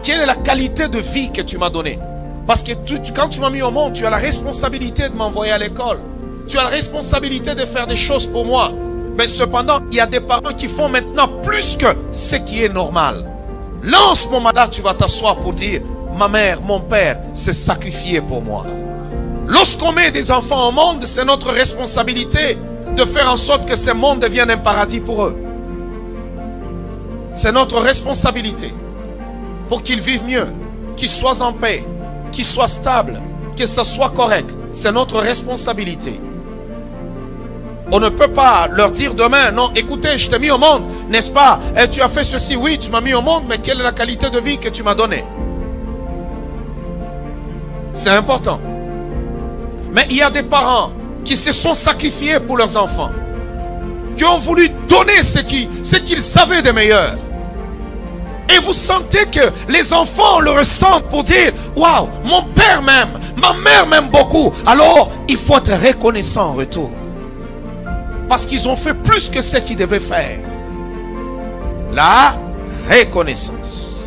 Quelle est la qualité de vie que tu m'as donnée? Parce que quand tu m'as mis au monde, tu as la responsabilité de m'envoyer à l'école. Tu as la responsabilité de faire des choses pour moi. Mais cependant, il y a des parents qui font maintenant plus que ce qui est normal. Là, en ce moment-là, tu vas t'asseoir pour dire, ma mère, mon père s'est sacrifié pour moi. Lorsqu'on met des enfants au monde, c'est notre responsabilité de faire en sorte que ce monde devienne un paradis pour eux. C'est notre responsabilité pour qu'ils vivent mieux, qu'ils soient en paix, qu'ils soient stables, que ça soit correct. C'est notre responsabilité. On ne peut pas leur dire demain, non, écoutez, je t'ai mis au monde, n'est-ce pas? Et tu as fait ceci, oui, tu m'as mis au monde, mais quelle est la qualité de vie que tu m'as donnée? C'est important. Mais il y a des parents qui se sont sacrifiés pour leurs enfants, qui ont voulu donner ce qu'ils avaient de meilleur. Et vous sentez que les enfants le ressentent pour dire, waouh, mon père m'aime, ma mère m'aime beaucoup. Alors, il faut être reconnaissant en retour. Parce qu'ils ont fait plus que ce qu'ils devaient faire. La reconnaissance.